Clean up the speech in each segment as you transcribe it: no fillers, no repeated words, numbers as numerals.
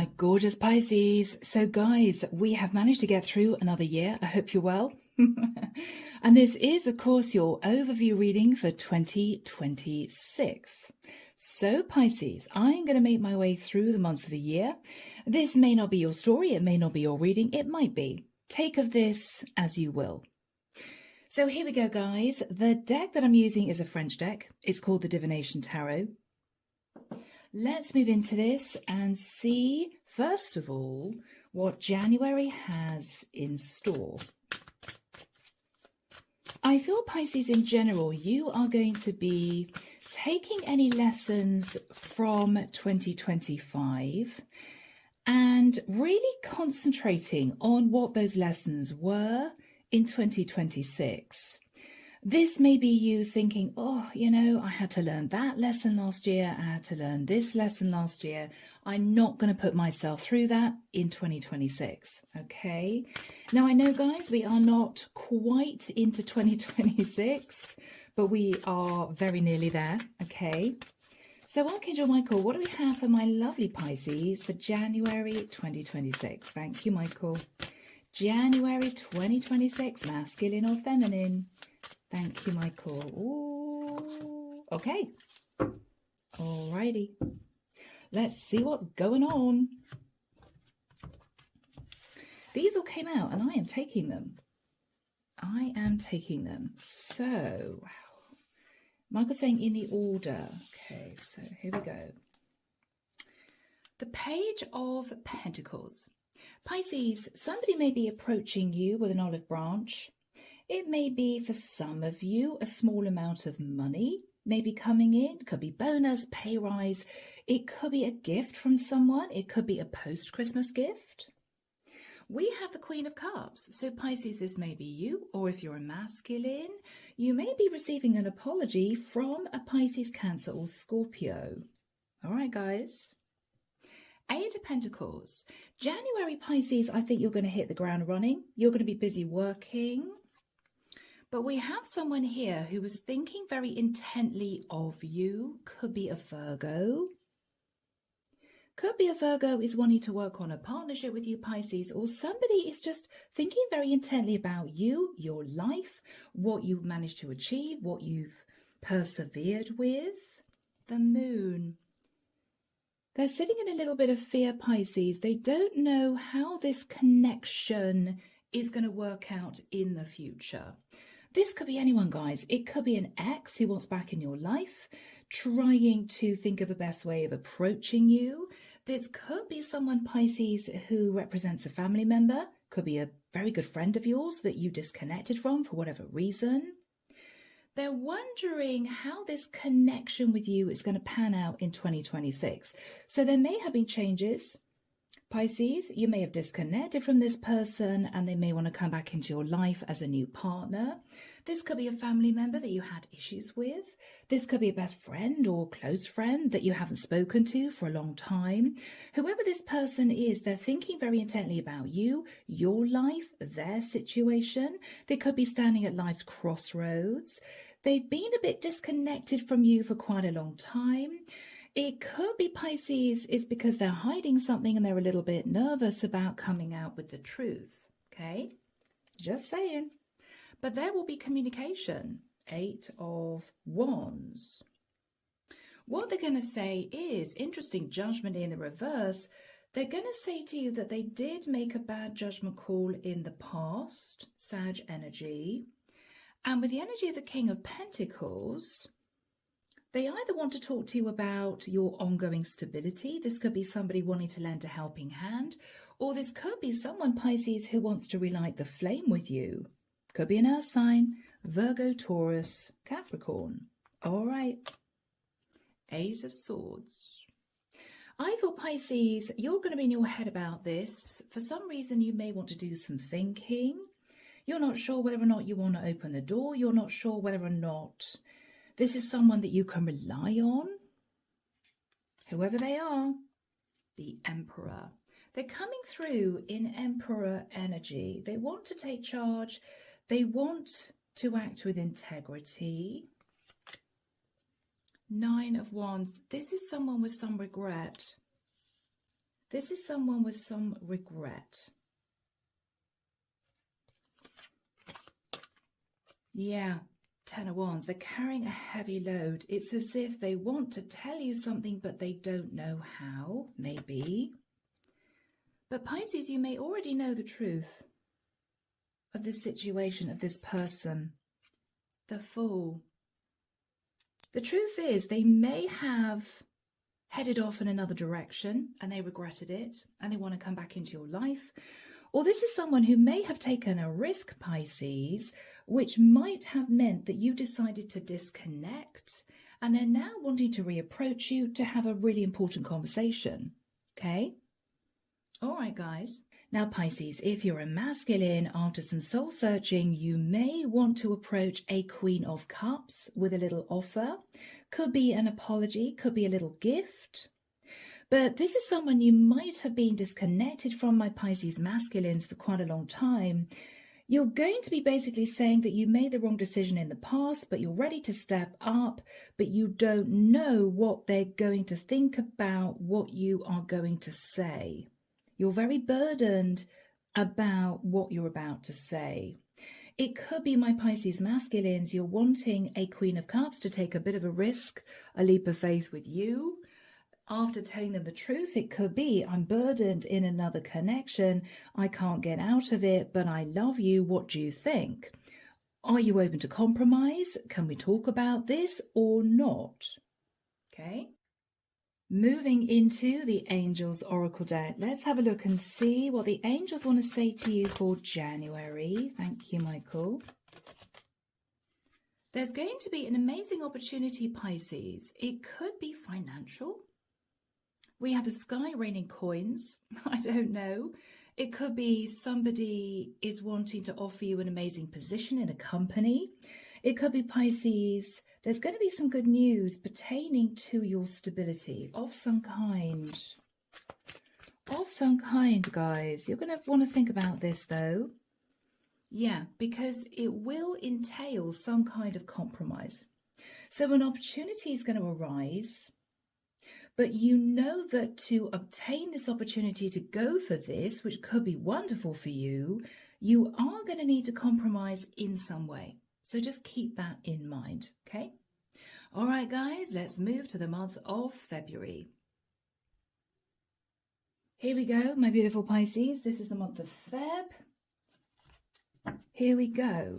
my gorgeous Pisces. So guys, we have managed to get through another year. I hope you're well. And this is, of course, your overview reading for 2026. So Pisces, I'm going to make my way through the months of the year. This may not be your story. It may not be your reading. It might be. Take of this as you will. So here we go, guys. The deck that I'm using is a French deck. It's called the Divination Tarot. Let's move into this and see, first of all, what January has in store. I feel, Pisces, in general, you are going to be taking any lessons from 2025 and really concentrating on what those lessons were in 2026. This may be you thinking, oh, you know, I had to learn that lesson last year. I had to learn this lesson last year. I'm not going to put myself through that in 2026. Okay. Now, I know, guys, we are not quite into 2026, but we are very nearly there. Okay. So, Archangel Michael, what do we have for my lovely Pisces for January 2026? Thank you, Michael. January 2026, masculine or feminine? Thank you, Michael. Ooh, okay. Alrighty. Let's see what's going on. These all came out and I am taking them. I am taking them. So, wow. Michael's saying in the order. Okay, so here we go. The Page of Pentacles. Pisces, somebody may be approaching you with an olive branch. It may be, for some of you, a small amount of money may be coming in. It could be bonus, pay rise. It could be a gift from someone. It could be a post-Christmas gift. We have the Queen of Cups. So Pisces, this may be you, or if you're a masculine, you may be receiving an apology from a Pisces, Cancer, or Scorpio. All right, guys. Eight of Pentacles. January, Pisces, I think you're going to hit the ground running. You're going to be busy working. But we have someone here who is thinking very intently of you. Could be a Virgo. Could be a Virgo is wanting to work on a partnership with you, Pisces, or somebody is just thinking very intently about you, your life, what you've managed to achieve, what you've persevered with. The Moon. They're sitting in a little bit of fear, Pisces. They don't know how this connection is going to work out in the future. This could be anyone, guys. It could be an ex who wants back in your life, trying to think of a best way of approaching you. This could be someone, Pisces, who represents a family member. Could be a very good friend of yours that you disconnected from for whatever reason. They're wondering how this connection with you is going to pan out in 2026. So there may have been changes. Pisces, you may have disconnected from this person and they may want to come back into your life as a new partner. This could be a family member that you had issues with. This could be a best friend or close friend that you haven't spoken to for a long time. Whoever this person is, they're thinking very intently about you, your life, their situation. They could be standing at life's crossroads. They've been a bit disconnected from you for quite a long time. It could be, Pisces, is because they're hiding something and they're a little bit nervous about coming out with the truth. Okay? Just saying. But there will be communication. 8 of Wands. What they're going to say is, interesting, Judgment in the reverse. They're going to say to you that they did make a bad judgment call in the past, Sag energy. And with the energy of the King of Pentacles, they either want to talk to you about your ongoing stability. This could be somebody wanting to lend a helping hand, or this could be someone, Pisces, who wants to relight the flame with you. Could be an earth sign, Virgo, Taurus, Capricorn. All right. 8 of Swords. I feel, Pisces, you're going to be in your head about this. For some reason, you may want to do some thinking. You're not sure whether or not you want to open the door. You're not sure whether or not this is someone that you can rely on. Whoever they are, the Emperor. They're coming through in Emperor energy. They want to take charge. They want to act with integrity. 9 of Wands. This is someone with some regret. This is someone with some regret. Yeah, 10 of Wands. They're carrying a heavy load. It's as if they want to tell you something, but they don't know how, maybe. But Pisces, you may already know the truth of this situation, of this person. The Fool. The truth is, they may have headed off in another direction and they regretted it and they want to come back into your life. Or this is someone who may have taken a risk, Pisces, which might have meant that you decided to disconnect and they're now wanting to reapproach you to have a really important conversation. Okay? All right, guys. Now, Pisces, if you're a masculine, after some soul searching, you may want to approach a Queen of Cups with a little offer. Could be an apology, could be a little gift. But this is someone you might have been disconnected from, my Pisces masculines, for quite a long time. You're going to be basically saying that you made the wrong decision in the past, but you're ready to step up, but you don't know what they're going to think about what you are going to say. You're very burdened about what you're about to say. It could be, my Pisces masculines, you're wanting a Queen of Cups to take a bit of a risk, a leap of faith with you. After telling them the truth, it could be, I'm burdened in another connection. I can't get out of it, but I love you. What do you think? Are you open to compromise? Can we talk about this or not? Okay. Moving into the Angels Oracle deck, let's have a look and see what the angels want to say to you for January. Thank you, Michael. There's going to be an amazing opportunity, Pisces. It could be financial. We have the sky raining coins. I don't know. It could be somebody is wanting to offer you an amazing position in a company. It could be, Pisces, there's going to be some good news pertaining to your stability of some kind. Of some kind, guys. You're going to want to think about this, though. Yeah, because it will entail some kind of compromise. So an opportunity is going to arise, but you know that to obtain this opportunity to go for this, which could be wonderful for you, you are going to need to compromise in some way. So just keep that in mind, okay? All right, guys, let's move to the month of February. Here we go, my beautiful Pisces. This is the month of Feb. Here we go.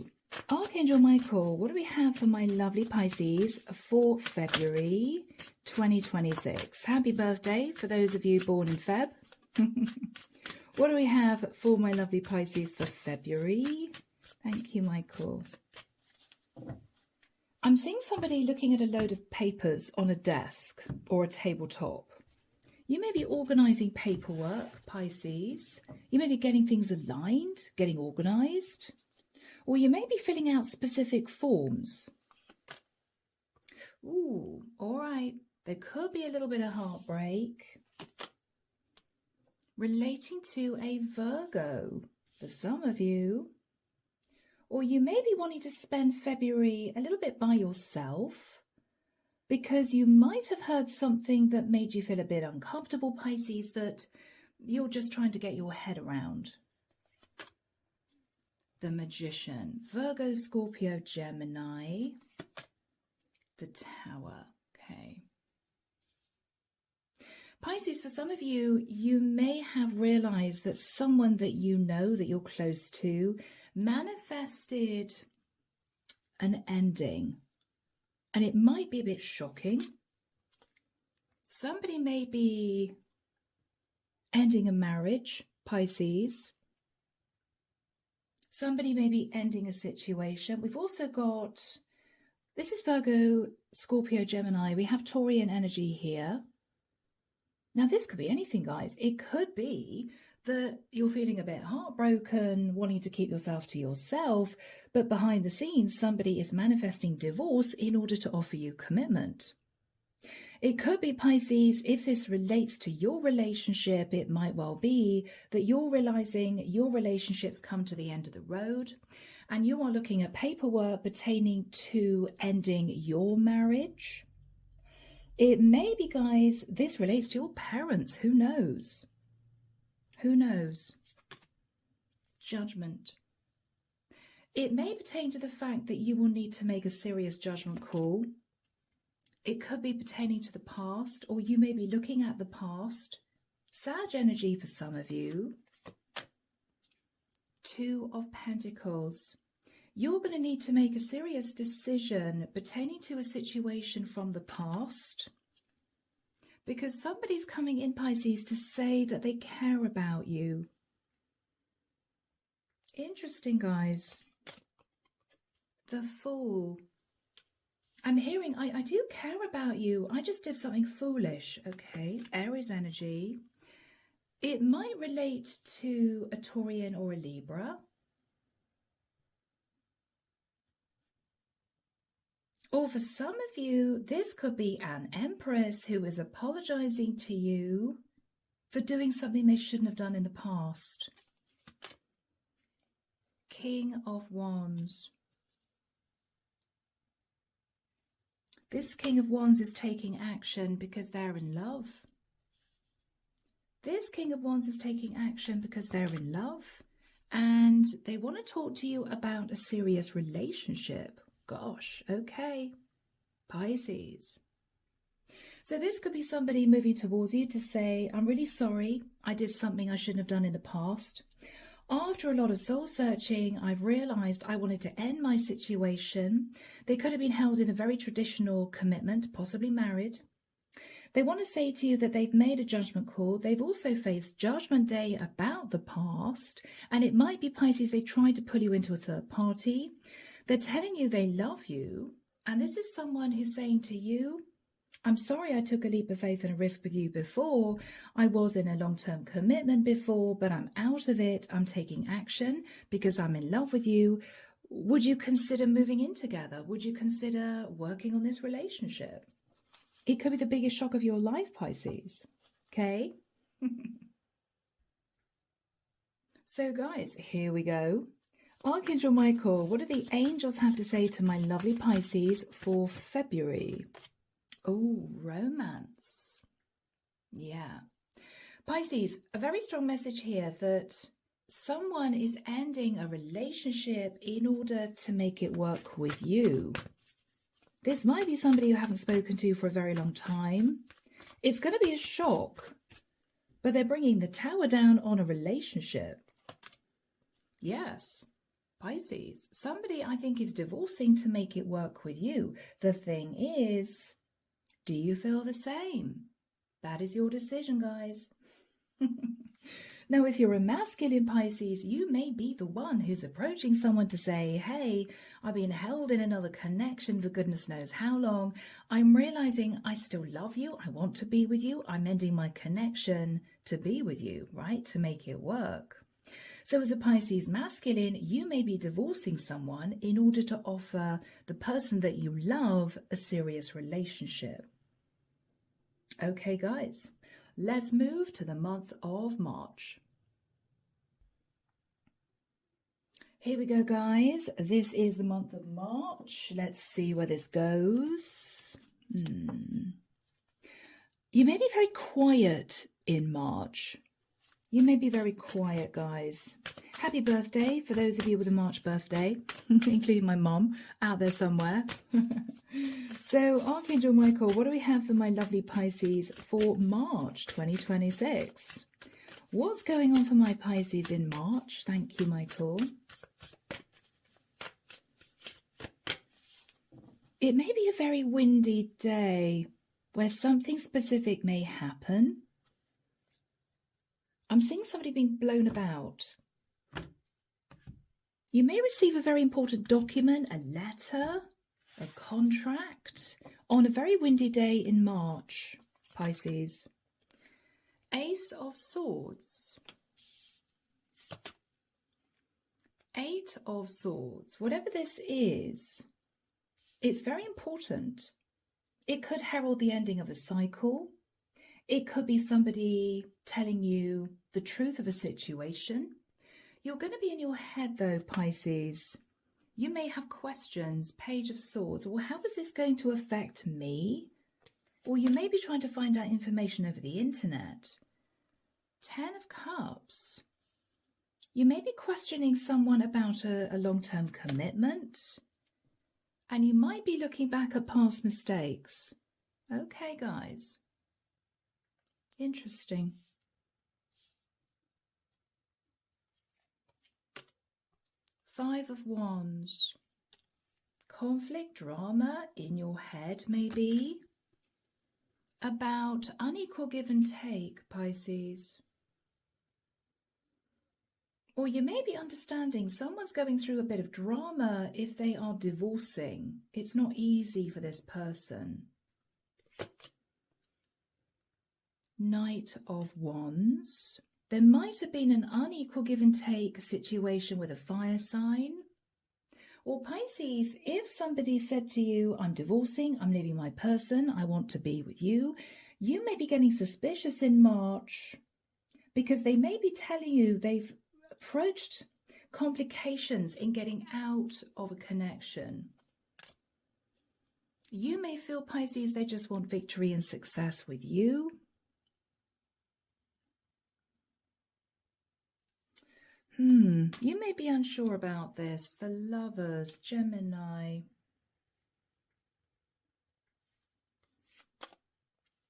Archangel Michael, what do we have for my lovely Pisces for February 2026? Happy birthday for those of you born in Feb. What do we have for my lovely Pisces for February? Thank you, Michael. I'm seeing somebody looking at a load of papers on a desk or a tabletop. You may be organising paperwork, Pisces. You may be getting things aligned, getting organised. Or you may be filling out specific forms. Ooh, all right. There could be a little bit of heartbreak relating to a Virgo for some of you. Or you may be wanting to spend February a little bit by yourself because you might have heard something that made you feel a bit uncomfortable, Pisces, that you're just trying to get your head around. The Magician, Virgo, Scorpio, Gemini, the Tower. Okay. Pisces, for some of you, you may have realized that someone that you know, that you're close to, manifested an ending. And it might be a bit shocking. Somebody may be ending a marriage, Pisces. Somebody may be ending a situation. We've also got, this is Virgo, Scorpio, Gemini. We have Taurian energy here. Now, this could be anything, guys. It could be that you're feeling a bit heartbroken, wanting to keep yourself to yourself, but behind the scenes, somebody is manifesting divorce in order to offer you commitment. It could be, Pisces, if this relates to your relationship, it might well be that you're realizing your relationship's come to the end of the road and you are looking at paperwork pertaining to ending your marriage. It may be, guys, this relates to your parents. Who knows? Who knows? Judgment. It may pertain to the fact that you will need to make a serious judgment call. It could be pertaining to the past, or you may be looking at the past. Sag energy for some of you. Two of Pentacles. You're going to need to make a serious decision pertaining to a situation from the past, because somebody's coming in, Pisces, to say that they care about you. Interesting, guys. The Fool. I'm hearing, I do care about you. I just did something foolish. Okay, Aries energy. It might relate to a Taurian or a Libra. Or for some of you, this could be an Empress who is apologizing to you for doing something they shouldn't have done in the past. King of Wands. This King of Wands is taking action because they're in love. This King of Wands is taking action because they're in love and they want to talk to you about a serious relationship. Gosh, okay. Pisces. So this could be somebody moving towards you to say, I'm really sorry, I did something I shouldn't have done in the past. After a lot of soul searching, I've realized I wanted to end my situation. They could have been held in a very traditional commitment, possibly married. They want to say to you that they've made a judgment call. They've also faced Judgment Day about the past. And it might be, Pisces, they tried to pull you into a third party. They're telling you they love you. And this is someone who's saying to you, I'm sorry I took a leap of faith and a risk with you before. I was in a long-term commitment before, but I'm out of it. I'm taking action because I'm in love with you. Would you consider moving in together? Would you consider working on this relationship? It could be the biggest shock of your life, Pisces. Okay? So, guys, here we go. Archangel Michael, what do the angels have to say to my lovely Pisces for February? Oh, romance. Yeah. Pisces, a very strong message here that someone is ending a relationship in order to make it work with you. This might be somebody you haven't spoken to for a very long time. It's going to be a shock, but they're bringing the tower down on a relationship. Yes. Pisces, somebody I think is divorcing to make it work with you. The thing is, do you feel the same? That is your decision, guys. Now, if you're a masculine Pisces, you may be the one who's approaching someone to say, hey, I've been held in another connection for goodness knows how long. I'm realizing I still love you. I want to be with you. I'm ending my connection to be with you, right? To make it work. So as a Pisces masculine, you may be divorcing someone in order to offer the person that you love a serious relationship. Okay, guys, let's move to the month of March. Here we go, guys. This is the month of March. Let's see where this goes. You may be very quiet in March. You may be very quiet, guys. Happy birthday for those of you with a March birthday, including my mom out there somewhere. So, Archangel Michael, what do we have for my lovely Pisces for March 2026? What's going on for my Pisces in March? Thank you, Michael. It may be a very windy day where something specific may happen. I'm seeing somebody being blown about. You may receive a very important document, a letter, a contract on a very windy day in March, Pisces. Ace of Swords. Eight of Swords. Whatever this is, it's very important. It could herald the ending of a cycle. It could be somebody telling you the truth of a situation. You're going to be in your head, though, Pisces. You may have questions, Page of Swords. Well, how is this going to affect me? Or you may be trying to find out information over the internet. 10 of Cups. You may be questioning someone about a long-term commitment, and you might be looking back at past mistakes. Okay, guys. Interesting. Five of Wands. Conflict, drama in your head, maybe. About unequal give and take, Pisces. Or you may be understanding someone's going through a bit of drama if they are divorcing. It's not easy for this person. Knight of Wands. There might have been an unequal give and take situation with a fire sign. Or Pisces, if somebody said to you, I'm divorcing, I'm leaving my person, I want to be with you, you may be getting suspicious in March because they may be telling you they've approached complications in getting out of a connection. You may feel, Pisces, they just want victory and success with you. You may be unsure about this. The Lovers, Gemini.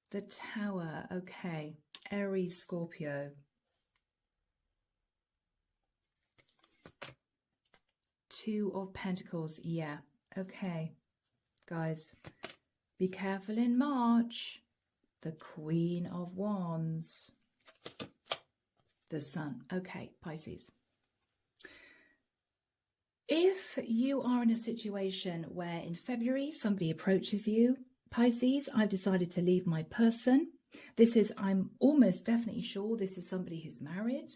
The Tower, okay. Aries, Scorpio. Two of Pentacles, yeah. Okay, guys, be careful in March. The Queen of Wands. The Sun. Okay, Pisces. If you are in a situation where in February somebody approaches you, Pisces, I've decided to leave my person. I'm almost definitely sure this is somebody who's married.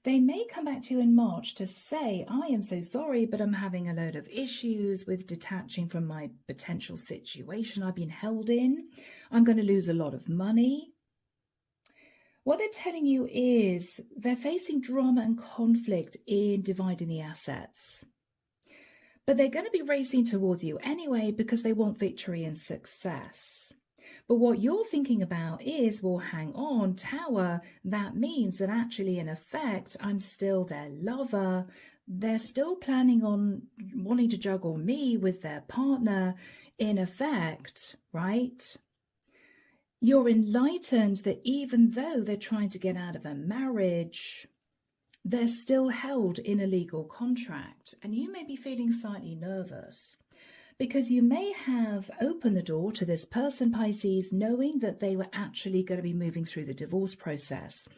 They may come back to you in March to say, I am so sorry, but I'm having a load of issues with detaching from my potential situation I've been held in. I'm going to lose a lot of money. What they're telling you is they're facing drama and conflict in dividing the assets. But they're going to be racing towards you anyway because they want victory and success. But what you're thinking about is, well, hang on, Tower, that means that actually, in effect, I'm still their lover. They're still planning on wanting to juggle me with their partner, in effect, right? You're enlightened that even though they're trying to get out of a marriage, they're still held in a legal contract. And you may be feeling slightly nervous because you may have opened the door to this person, Pisces, knowing that they were actually going to be moving through the divorce process.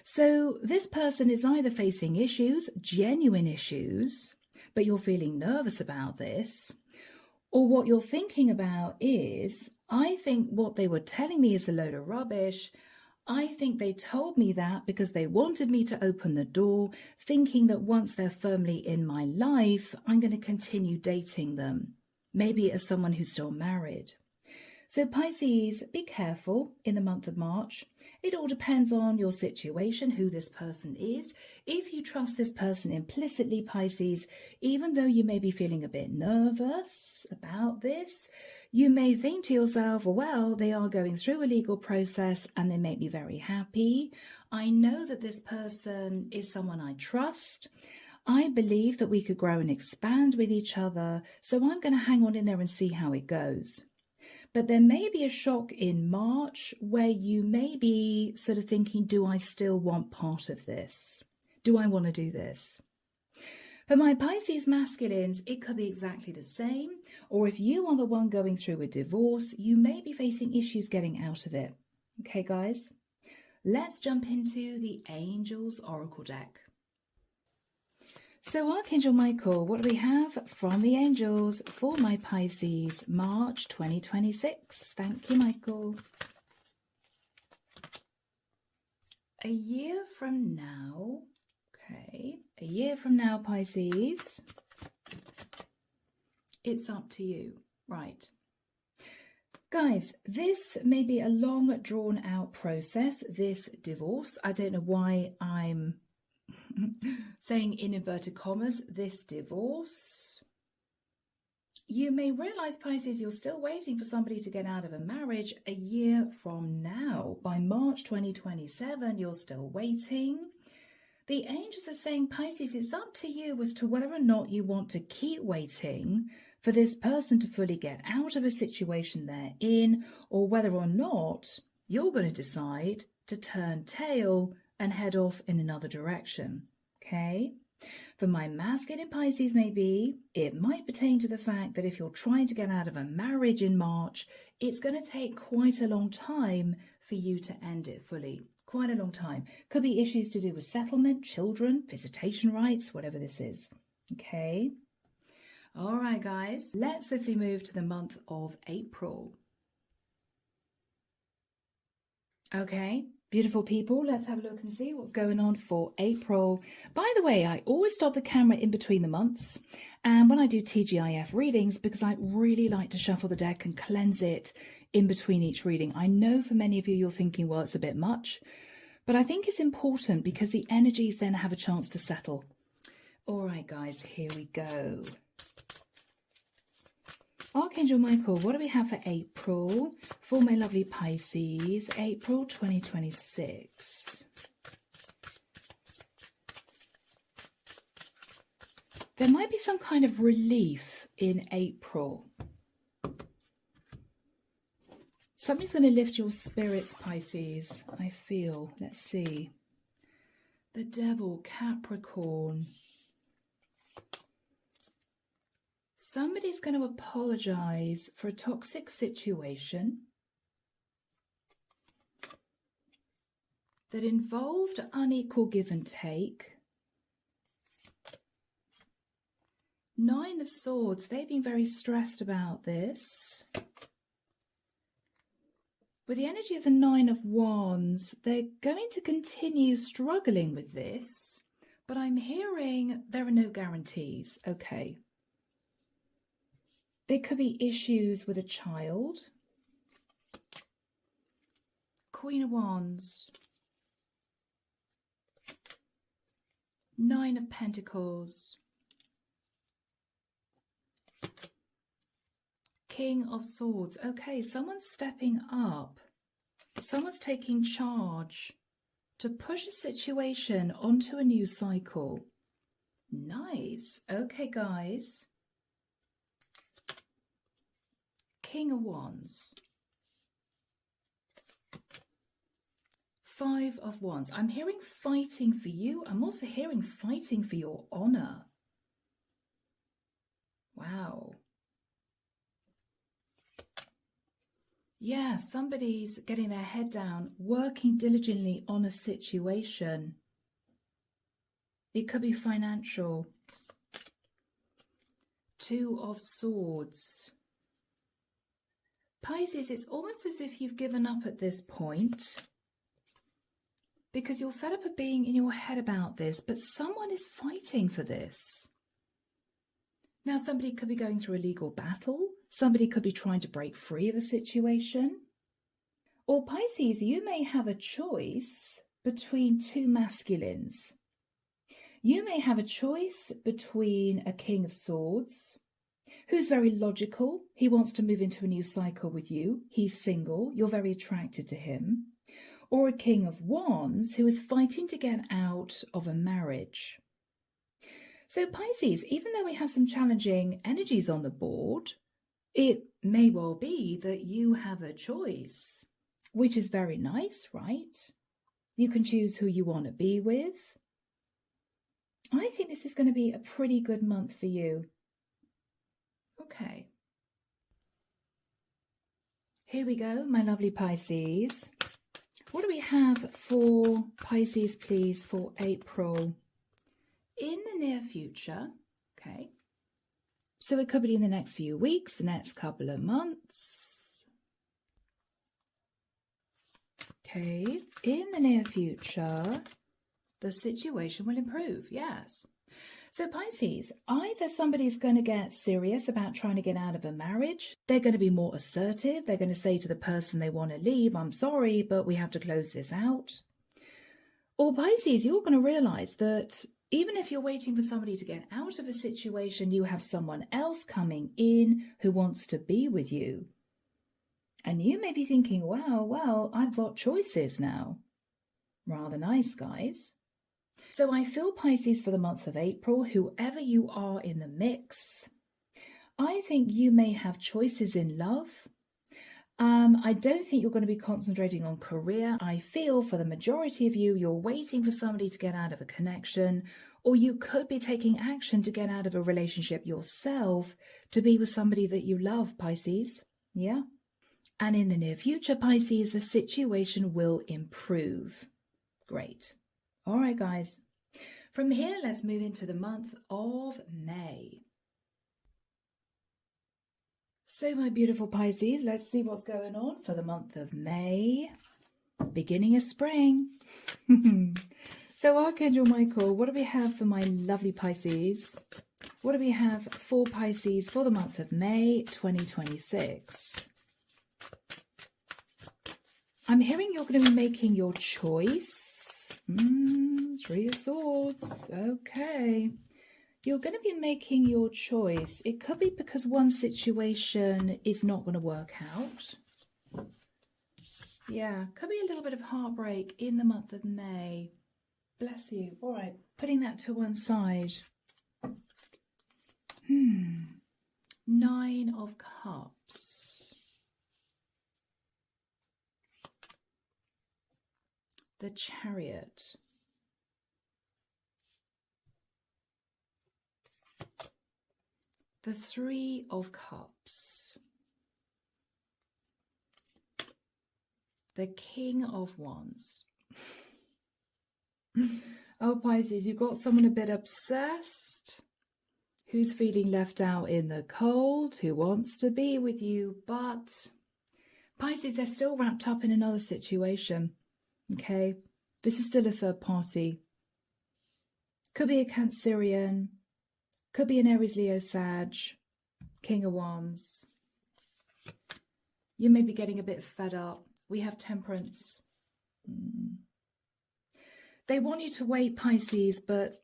So this person is either facing issues, genuine issues, but you're feeling nervous about this, or what you're thinking about is, I think what they were telling me is a load of rubbish. I think they told me that because they wanted me to open the door, thinking that once they're firmly in my life, I'm going to continue dating them, maybe as someone who's still married. So Pisces, be careful in the month of March. It all depends on your situation, who this person is. If you trust this person implicitly, Pisces, even though you may be feeling a bit nervous about this, you may think to yourself, well, they are going through a legal process and they make me very happy. I know that this person is someone I trust. I believe that we could grow and expand with each other. So I'm going to hang on in there and see how it goes. But there may be a shock in March where you may be sort of thinking, do I still want part of this? Do I want to do this? For my Pisces masculines, it could be exactly the same. Or if you are the one going through a divorce, you may be facing issues getting out of it. Okay, guys, let's jump into the Angels Oracle deck. So Archangel Michael, what do we have from the angels for my Pisces, March 2026? Thank you, Michael. A year from now, okay, a year from now, Pisces, it's up to you, right? Guys, this may be a long drawn out process, this divorce. I don't know why I'm saying in inverted commas, this divorce. You may realize, Pisces, you're still waiting for somebody to get out of a marriage a year from now. By March 2027, you're still waiting. The angels are saying, Pisces, it's up to you as to whether or not you want to keep waiting for this person to fully get out of a situation they're in, or whether or not you're going to decide to turn tail and head off in another direction. Okay? For my masculine Pisces, maybe it might pertain to the fact that if you're trying to get out of a marriage in March, it's going to take quite a long time for you to end it fully. Quite a long time. Could be issues to do with settlement, children, visitation rights, whatever this is. Okay. All right, guys. Let's swiftly move to the month of April. Okay. Beautiful people, let's have a look and see what's going on for April. By the way, I always stop the camera in between the months, and when I do T.G.I.F readings, because I really like to shuffle the deck and cleanse it in between each reading. I know for many of you, you're thinking, well, it's a bit much, but I think it's important because the energies then have a chance to settle. All right, guys, here we go. Archangel Michael, what do we have for April? For my lovely Pisces, April 2026. There might be some kind of relief in April. Something's going to lift your spirits, Pisces, I feel. Let's see. The Devil, Capricorn. Somebody's going to apologize for a toxic situation that involved unequal give and take. Nine of Swords, they've been very stressed about this. With the energy of the Nine of Wands, they're going to continue struggling with this, but I'm hearing there are no guarantees. Okay. There could be issues with a child. Queen of Wands. Nine of Pentacles. King of Swords. Okay, someone's stepping up. Someone's taking charge to push a situation onto a new cycle. Nice. Okay, guys. King of Wands. Five of Wands. I'm hearing fighting for you. I'm also hearing fighting for your honor. Wow. Yeah, somebody's getting their head down, working diligently on a situation. It could be financial. Two of Swords. Pisces, it's almost as if you've given up at this point because you're fed up of being in your head about this, but someone is fighting for this. Now, somebody could be going through a legal battle. Somebody could be trying to break free of a situation. Or Pisces, you may have a choice between two masculines. You may have a choice between a King of Swords, who's very logical. He wants to move into a new cycle with you. He's single. You're very attracted to him. Or a King of Wands who is fighting to get out of a marriage. So Pisces, even though we have some challenging energies on the board, it may well be that you have a choice, which is very nice, right? You can choose who you want to be with. I think this is going to be a pretty good month for you. Okay. Here we go, my lovely Pisces. What do we have for Pisces, please, for April? In the near future, okay. So it could be in the next few weeks, the next couple of months. Okay, in the near future, the situation will improve, yes. So Pisces, either somebody's going to get serious about trying to get out of a marriage. They're going to be more assertive. They're going to say to the person they want to leave, I'm sorry, but we have to close this out. Or Pisces, you're going to realize that Even if you're waiting for somebody to get out of a situation, you have someone else coming in who wants to be with you. And you may be thinking, wow, well, I've got choices now. Rather nice, guys. So I feel Pisces for the month of April, whoever you are in the mix, I think you may have choices in love. I don't think you're going to be concentrating on career. I feel for the majority of you, you're waiting for somebody to get out of a connection, or you could be taking action to get out of a relationship yourself to be with somebody that you love, Pisces. Yeah. And in the near future, Pisces, the situation will improve. Great. All right, guys. From here, let's move into the month of May. So, my beautiful Pisces, let's see what's going on for the month of May. Beginning of spring. So, Archangel Michael, what do we have for my lovely Pisces? What do we have for Pisces for the month of May 2026? I'm hearing you're going to be making your choice. Three of Swords. Okay. You're going to be making your choice. It could be because one situation is not going to work out. Yeah, could be a little bit of heartbreak in the month of May. Bless you. All right, putting that to one side. 9 of Cups. The Chariot. The 3 of Cups. The King of Wands. Oh, Pisces, you've got someone a bit obsessed, who's feeling left out in the cold, who wants to be with you, but Pisces, they're still wrapped up in another situation, okay? This is still a third party. Could be a Cancerian, could be an Aries, Leo, Sag, King of Wands. You may be getting a bit fed up. We have Temperance. They want you to wait, Pisces, but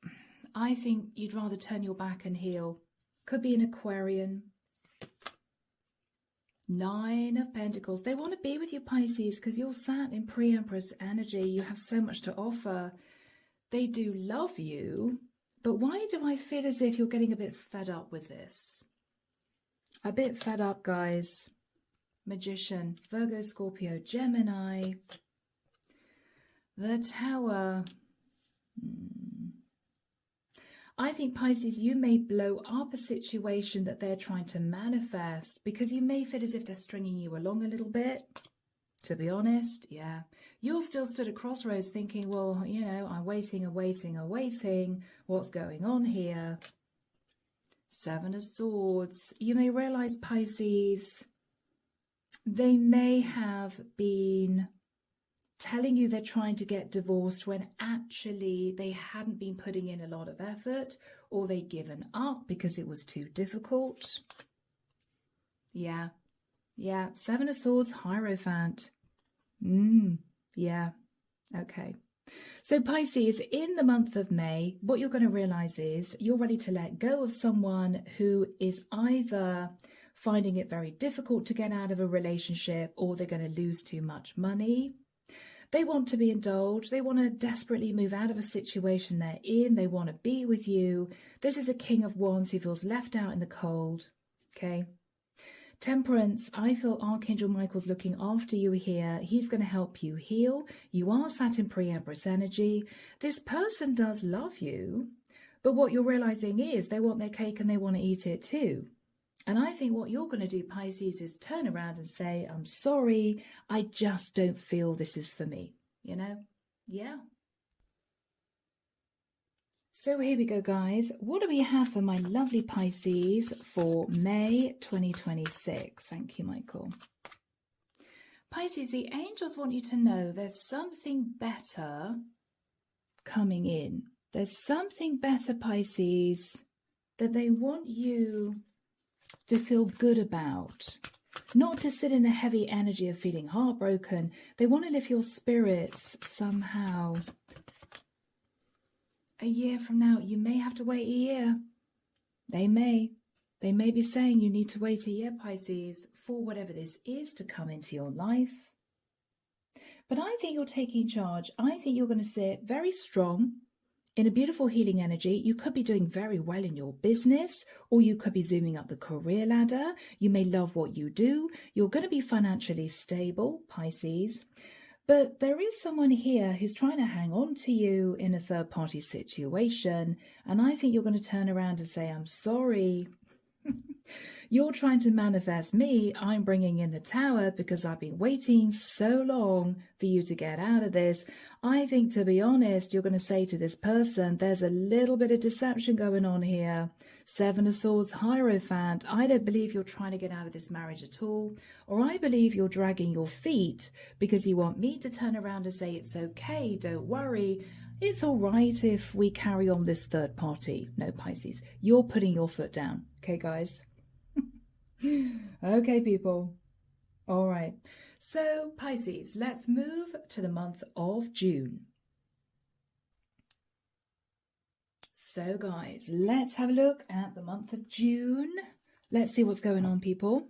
I think you'd rather turn your back and heal. Could be an Aquarian. 9 of Pentacles. They want to be with you, Pisces, because you're sat in pre-Empress energy. You have so much to offer. They do love you, but why do I feel as if you're getting a bit fed up with this? A bit fed up, guys. Magician, Virgo, Scorpio, Gemini. The Tower. I think, Pisces, you may blow up a situation that they're trying to manifest because you may feel as if they're stringing you along a little bit. To be honest, yeah. You're still stood at crossroads thinking, well, you know, I'm waiting. What's going on here? 7 of Swords. You may realize, Pisces, they may have been telling you they're trying to get divorced when actually they hadn't been putting in a lot of effort, or they'd given up because it was too difficult. Yeah. 7 of Swords, Hierophant. Yeah. Okay. So Pisces, in the month of May, what you're going to realize is you're ready to let go of someone who is either finding it very difficult to get out of a relationship, or they're going to lose too much money. They want to be indulged. They want to desperately move out of a situation they're in. They want to be with you. This is a King of Wands who feels left out in the cold. Okay. Temperance, I feel Archangel Michael's looking after you here. He's going to help you heal. You are sat in pre-Empress energy. This person does love you, but what you're realizing is they want their cake and they want to eat it too. And I think what you're going to do, Pisces, is turn around and say, I'm sorry, I just don't feel this is for me. You know? Yeah. So here we go, guys. What do we have for my lovely Pisces for May 2026? Thank you, Michael. Pisces, the angels want you to know there's something better coming in. There's something better, Pisces, that they want you to feel good about, not to sit in a heavy energy of feeling heartbroken. They want to lift your spirits somehow. A year from now, you may have to wait a year. They may. They may be saying you need to wait a year, Pisces, for whatever this is to come into your life. But I think you're taking charge. I think you're going to sit very strong in a beautiful healing energy. You could be doing very well in your business, or you could be zooming up the career ladder. You may love what you do. You're going to be financially stable, Pisces. But there is someone here who's trying to hang on to you in a third-party situation. And I think you're going to turn around and say, I'm sorry. You're trying to manifest me. I'm bringing in the Tower because I've been waiting so long for you to get out of this. I think, to be honest, you're going to say to this person, there's a little bit of deception going on here. Seven of Swords, Hierophant. I don't believe you're trying to get out of this marriage at all. Or I believe you're dragging your feet because you want me to turn around and say, it's okay, don't worry. It's all right if we carry on this third party. No, Pisces, you're putting your foot down. Okay, guys? Okay, people. All right. So, Pisces, let's move to the month of June. So, guys, let's have a look at the month of June. Let's see what's going on, people.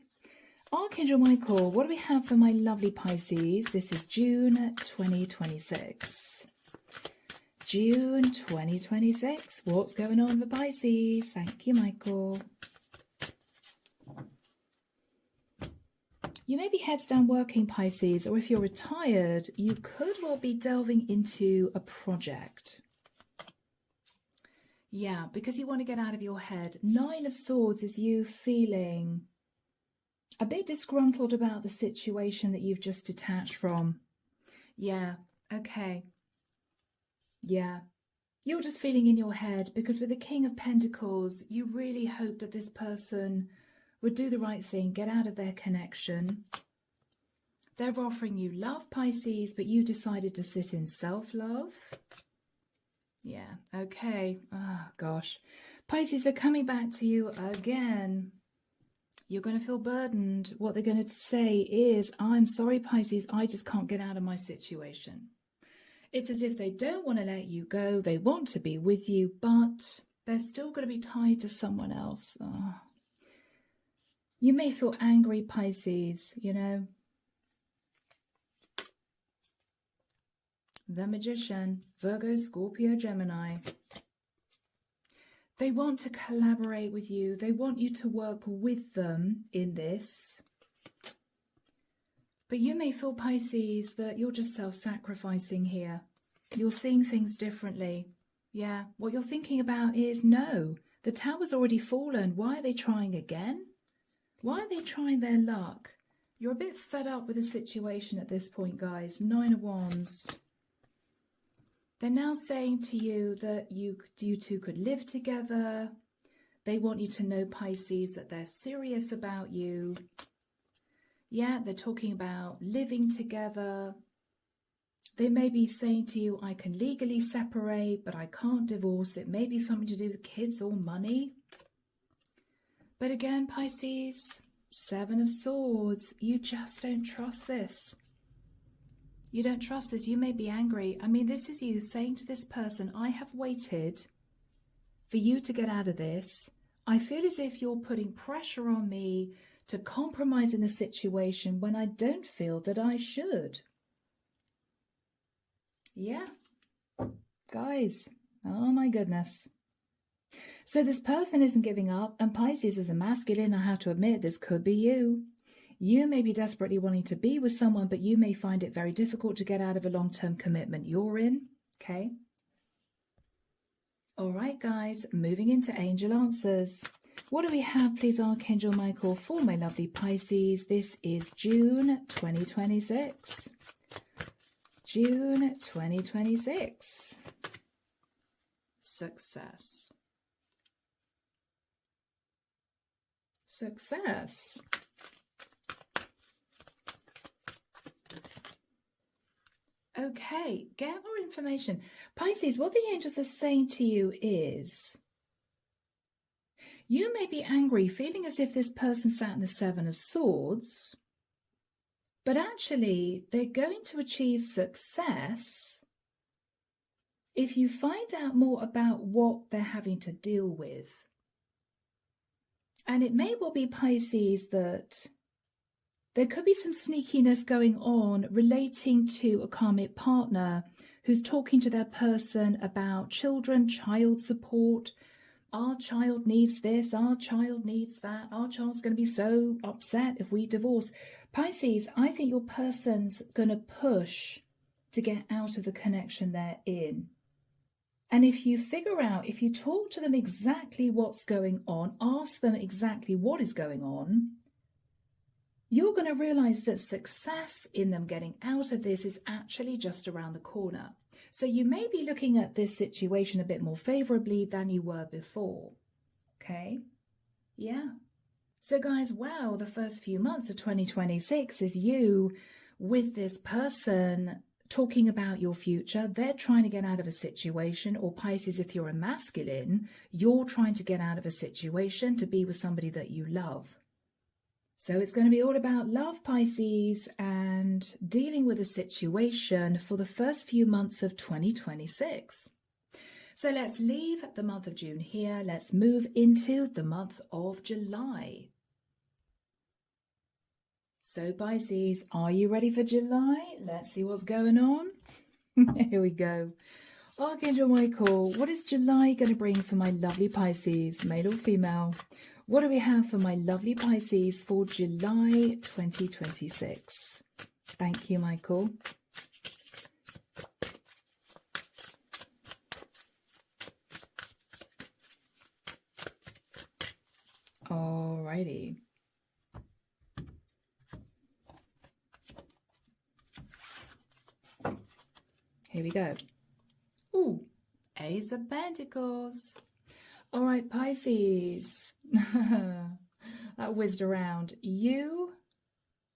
Archangel Michael, what do we have for my lovely Pisces? This is June 2026. June 2026. What's going on for Pisces? Thank you, Michael. You may be heads down working, Pisces, or if you're retired, you could well be delving into a project. Yeah, because you want to get out of your head. Nine of Swords is you feeling a bit disgruntled about the situation that you've just detached from. Yeah, okay. Yeah, you're just feeling in your head because with the King of Pentacles, you really hope that this person would do the right thing, get out of their connection. They're offering you love, Pisces, but you decided to sit in self-love. Yeah, okay. Oh, gosh. Pisces, they're coming back to you again. You're going to feel burdened. What they're going to say is, I'm sorry, Pisces, I just can't get out of my situation. It's as if they don't want to let you go. They want to be with you, but they're still going to be tied to someone else. Oh. You may feel angry, Pisces, you know. The Magician, Virgo, Scorpio, Gemini. They want to collaborate with you. They want you to work with them in this. But you may feel, Pisces, that you're just self-sacrificing here. You're seeing things differently. Yeah, what you're thinking about is, no, the Tower's already fallen. Why are they trying again? Why are they trying their luck? You're a bit fed up with the situation at this point, guys. Nine of Wands. They're now saying to you that you two could live together. They want you to know, Pisces, that they're serious about you. Yeah, they're talking about living together. They may be saying to you, I can legally separate, but I can't divorce. It may be something to do with kids or money. But again, Pisces, Seven of Swords, you just don't trust this. You don't trust this. You may be angry. I mean, this is you saying to this person, I have waited for you to get out of this. I feel as if you're putting pressure on me to compromise in the situation when I don't feel that I should. Yeah. Guys, oh my goodness. So this person isn't giving up, and Pisces is a masculine. I have to admit, this could be you. You may be desperately wanting to be with someone, but you may find it very difficult to get out of a long-term commitment you're in. Okay. All right, guys, moving into angel answers. What do we have, please, Archangel Michael, for my lovely Pisces? This is June 2026. June 2026. Success. Success. Okay, get more information. Pisces, what the angels are saying to you is, you may be angry, feeling as if this person sat in the Seven of Swords, but actually they're going to achieve success if you find out more about what they're having to deal with, and it may well be, Pisces, that there could be some sneakiness going on relating to a karmic partner who's talking to their person about children, child support. Our child needs this, our child needs that, our child's going to be so upset if we divorce. Pisces, I think your person's going to push to get out of the connection they're in. And if you figure out, if you talk to them exactly what's going on, ask them exactly what is going on, you're going to realize that success in them getting out of this is actually just around the corner. So you may be looking at this situation a bit more favorably than you were before. Okay? Yeah. So guys, wow, the first few months of 2026 is you with this person talking about your future. They're trying to get out of a situation, or Pisces, if you're a masculine, you're trying to get out of a situation to be with somebody that you love. So it's going to be all about love, Pisces, and dealing with a situation for the first few months of 2026. So let's leave the month of June here. Let's move into the month of July. So Pisces, are you ready for July? Let's see what's going on. Here we go. Archangel Michael, what is July going to bring for my lovely Pisces, male or female? What do we have for my lovely Pisces for July 2026? Thank you, Michael. Alrighty. Here we go. Ooh, Ace of Pentacles. All right, Pisces. That whizzed around. You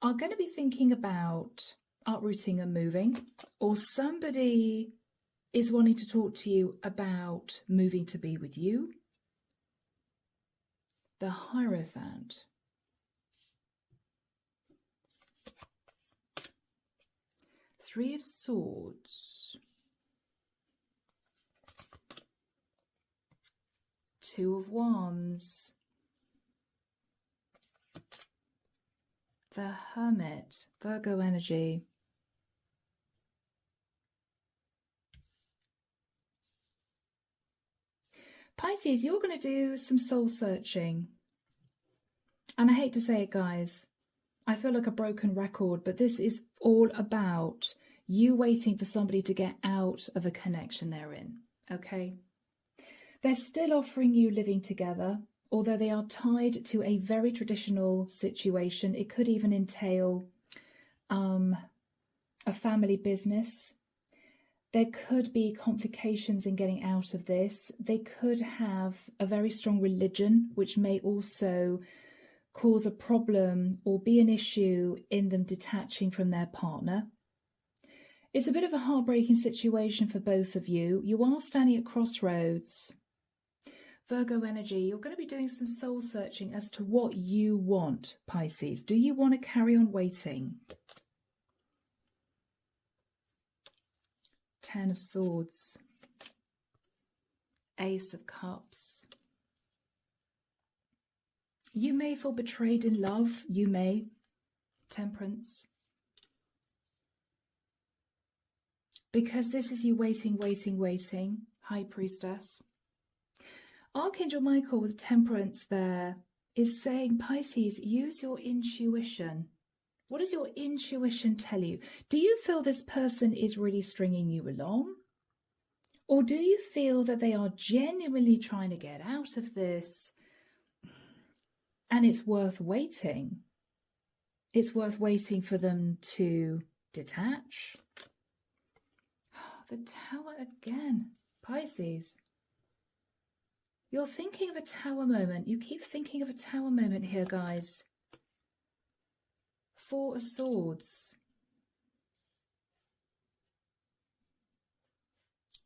are going to be thinking about uprooting and moving, or somebody is wanting to talk to you about moving to be with you. The Hierophant. Three of Swords. Two of Wands. The Hermit, Virgo energy. Pisces, you're going to do some soul searching. And I hate to say it, guys, I feel like a broken record, but this is all about you waiting for somebody to get out of a connection they're in, okay? They're still offering you living together, although they are tied to a very traditional situation. It could even entail a family business. There could be complications in getting out of this. They could have a very strong religion, which may also cause a problem or be an issue in them detaching from their partner. It's a bit of a heartbreaking situation for both of you. You are standing at crossroads. Virgo energy, you're going to be doing some soul searching as to what you want, Pisces. Do you want to carry on waiting? Ten of Swords. Ace of Cups. You may feel betrayed in love. You may. Temperance. Because this is you waiting, waiting, waiting. High Priestess. Archangel Michael with Temperance there is saying, Pisces, use your intuition. What does your intuition tell you? Do you feel this person is really stringing you along? Or do you feel that they are genuinely trying to get out of this and it's worth waiting? It's worth waiting for them to detach. The Tower again, Pisces. You're thinking of a tower moment. You keep thinking of a tower moment here, guys. Four of Swords.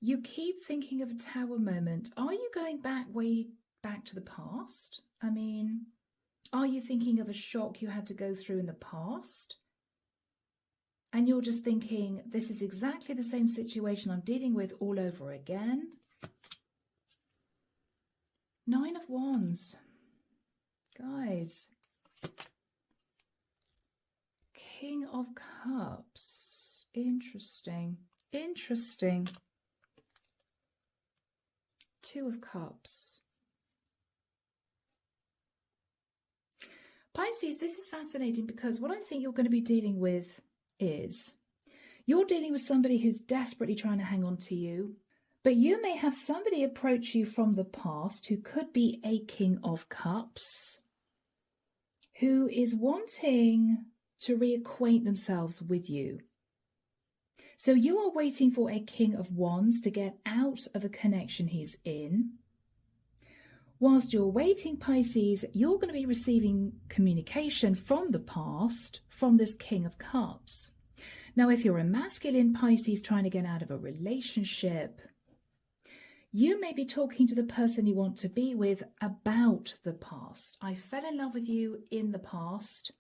You keep thinking of a tower moment. Are you going way back to the past? I mean, are you thinking of a shock you had to go through in the past? And you're just thinking, this is exactly the same situation I'm dealing with all over again. Nine of Wands. Guys. King of Cups. Interesting. Interesting. Two of Cups. Pisces, this is fascinating because what I think you're going to be dealing with is you're dealing with somebody who's desperately trying to hang on to you, but you may have somebody approach you from the past who could be a King of Cups, who is wanting to reacquaint themselves with you. So you are waiting for a King of Wands to get out of a connection he's in. Whilst you're waiting, Pisces, you're going to be receiving communication from the past from this King of Cups. Now, if you're a masculine Pisces trying to get out of a relationship, you may be talking to the person you want to be with about the past. I fell in love with you in the past,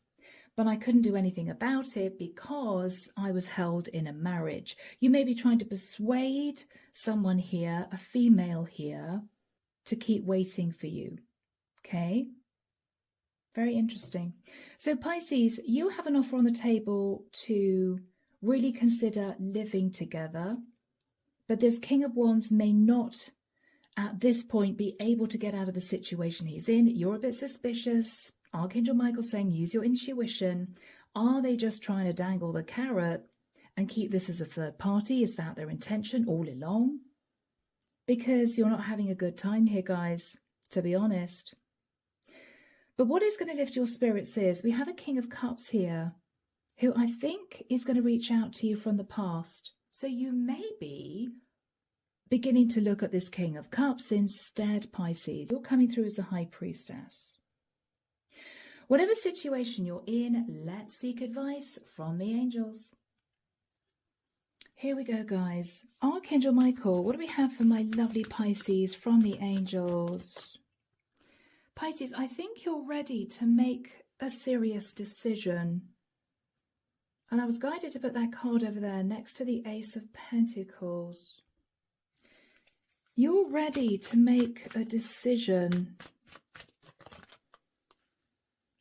but I couldn't do anything about it because I was held in a marriage. You may be trying to persuade someone here, a female here, to keep waiting for you. Okay? Very interesting. So Pisces, you have an offer on the table to really consider living together, but this King of Wands may not at this point be able to get out of the situation he's in. You're a bit suspicious. Archangel Michael saying use your intuition. Are they just trying to dangle the carrot and keep this as a third party? Is that their intention all along? Because you're not having a good time here, guys, to be honest. But what is going to lift your spirits is we have a King of Cups here who I think is going to reach out to you from the past. So you may be beginning to look at this King of Cups instead, Pisces. You're coming through as a High Priestess. Whatever situation you're in, let's seek advice from the angels. Here we go, guys. Archangel Michael, what do we have for my lovely Pisces from the angels? Pisces, I think you're ready to make a serious decision. And I was guided to put that card over there next to the Ace of Pentacles. You're ready to make a decision.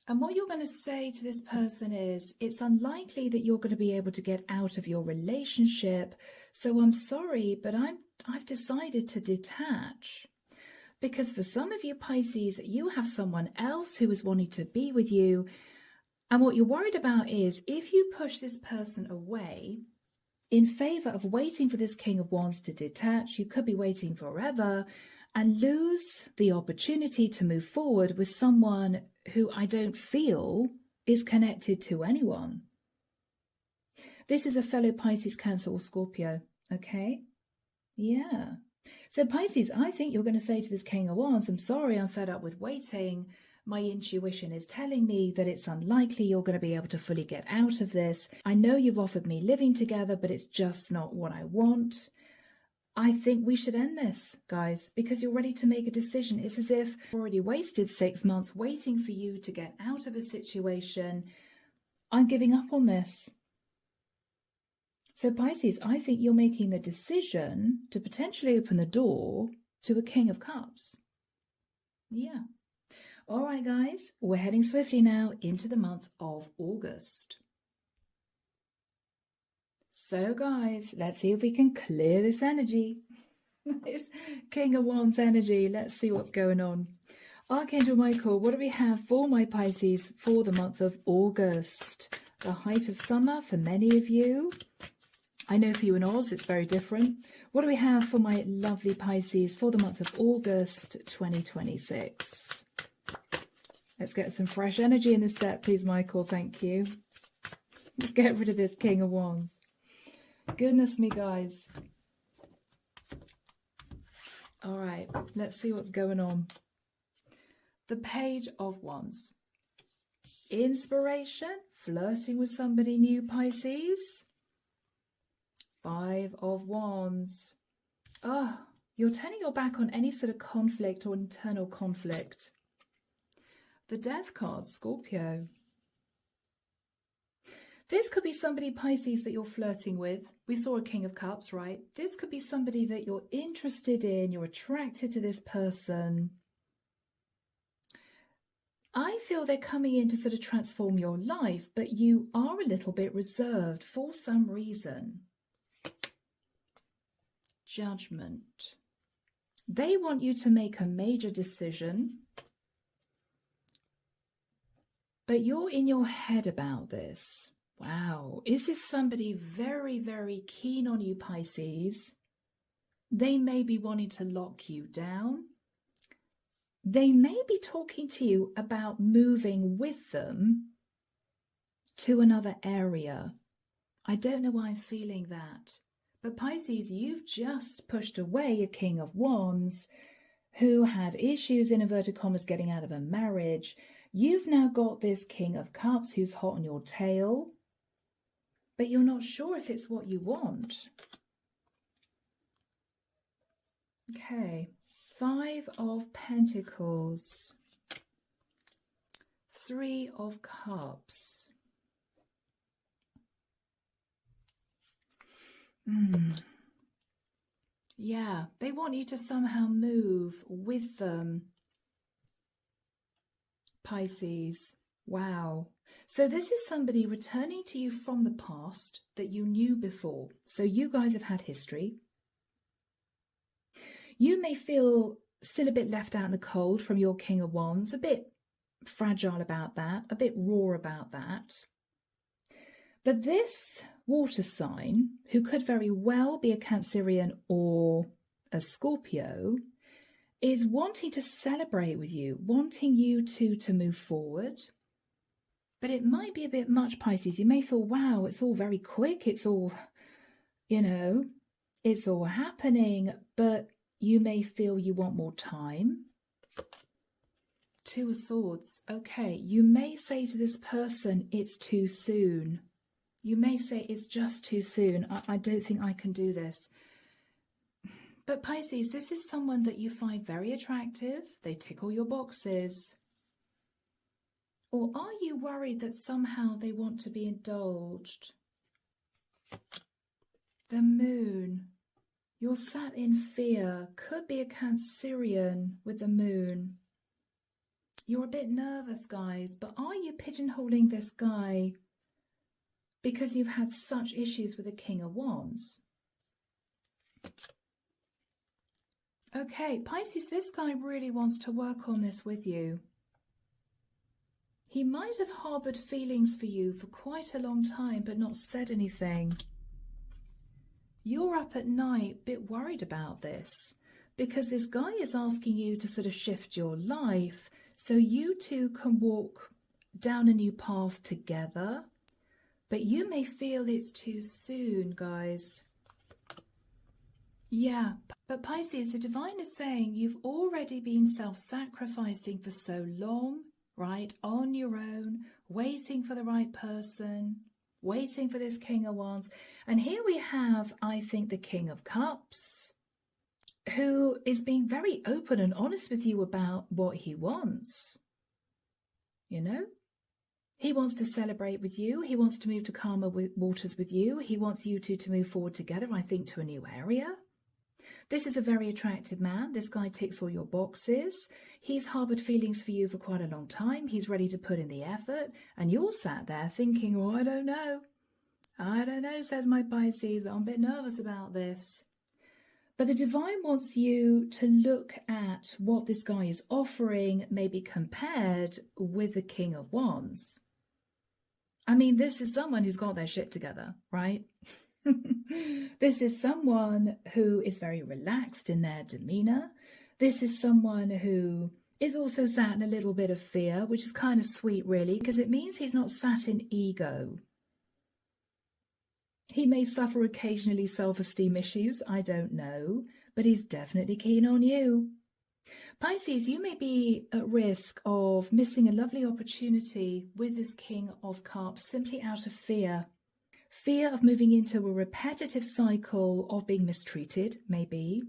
And what you're going to say to this person is, it's unlikely that you're going to be able to get out of your relationship. So I'm sorry, but I've decided to detach. Because for some of you Pisces, you have someone else who is wanting to be with you. And what you're worried about is if you push this person away in favor of waiting for this King of Wands to detach, you could be waiting forever and lose the opportunity to move forward with someone who I don't feel is connected to anyone. This is a fellow Pisces, Cancer or Scorpio, okay? Yeah. So Pisces, I think you're going to say to this King of Wands, I'm sorry, I'm fed up with waiting. My intuition is telling me that it's unlikely you're going to be able to fully get out of this. I know you've offered me living together, but it's just not what I want. I think we should end this, guys, because you're ready to make a decision. It's as if you've already wasted 6 months waiting for you to get out of a situation. I'm giving up on this. So Pisces, I think you're making the decision to potentially open the door to a King of Cups. Yeah. All right, guys, we're heading swiftly now into the month of August. So, guys, let's see if we can clear this energy. This King of Wands energy. Let's see what's going on. Archangel Michael, what do we have for my Pisces for the month of August? The height of summer for many of you. I know for you in Oz, it's very different. What do we have for my lovely Pisces for the month of August 2026? Let's get some fresh energy in this deck, please, Michael. Thank you. Let's get rid of this King of Wands. Goodness me, guys. All right, let's see what's going on. The Page of Wands. Inspiration, flirting with somebody new, Pisces. 5 of Wands. Oh, you're turning your back on any sort of conflict or internal conflict. The Death card, Scorpio. This could be somebody, Pisces, that you're flirting with. We saw a King of Cups, right? This could be somebody that you're interested in, you're attracted to this person. I feel they're coming in to sort of transform your life, but you are a little bit reserved for some reason. Judgment. They want you to make a major decision, but you're in your head about this. Wow. Is this somebody very, very keen on you, Pisces? They may be wanting to lock you down. They may be talking to you about moving with them to another area. I don't know why I'm feeling that. But Pisces, you've just pushed away a King of Wands who had issues, in inverted commas, getting out of a marriage. You've now got this King of Cups who's hot on your tail, but you're not sure if it's what you want. Okay. 5 of Pentacles, 3 of Cups. Yeah, they want you to somehow move with them, Pisces. Wow. So this is somebody returning to you from the past that you knew before. So you guys have had history. You may feel still a bit left out in the cold from your King of Wands, a bit fragile about that, a bit raw about that. But this water sign, who could very well be a Cancerian or a Scorpio, is wanting to celebrate with you, wanting you to move forward. But it might be a bit much, Pisces. You may feel, wow, it's all very quick. It's all, it's all happening, but you may feel you want more time. 2 of Swords. Okay, you may say to this person, it's too soon. You may say, it's just too soon. I don't think I can do this. But Pisces, this is someone that you find very attractive. They tick all your boxes. Or are you worried that somehow they want to be indulged? The Moon. You're sat in fear. Could be a Cancerian with the Moon. You're a bit nervous, guys, but are you pigeonholing this guy because you've had such issues with the King of Wands? Okay, Pisces, this guy really wants to work on this with you. He might have harboured feelings for you for quite a long time, but not said anything. You're up at night, a bit worried about this, because this guy is asking you to sort of shift your life so you two can walk down a new path together. But you may feel it's too soon, guys. Yeah, but Pisces, the divine is saying you've already been self-sacrificing for so long, right? On your own, waiting for the right person, waiting for this King of Wands. And here we have, I think, the King of Cups, who is being very open and honest with you about what he wants. He wants to celebrate with you. He wants to move to calmer waters with you. He wants you two to move forward together, I think, to a new area. This is a very attractive man. This guy ticks all your boxes. He's harboured feelings for you for quite a long time. He's ready to put in the effort. And you're sat there thinking, oh, I don't know. I don't know, says my Pisces. I'm a bit nervous about this. But the divine wants you to look at what this guy is offering, maybe compared with the King of Wands. I mean, this is someone who's got their shit together, right? This is someone who is very relaxed in their demeanour. This is someone who is also sat in a little bit of fear, which is kind of sweet, really, because it means he's not sat in ego. He may suffer occasionally self-esteem issues, I don't know, but he's definitely keen on you. Pisces, you may be at risk of missing a lovely opportunity with this King of Cups simply out of fear. Fear of moving into a repetitive cycle of being mistreated, maybe.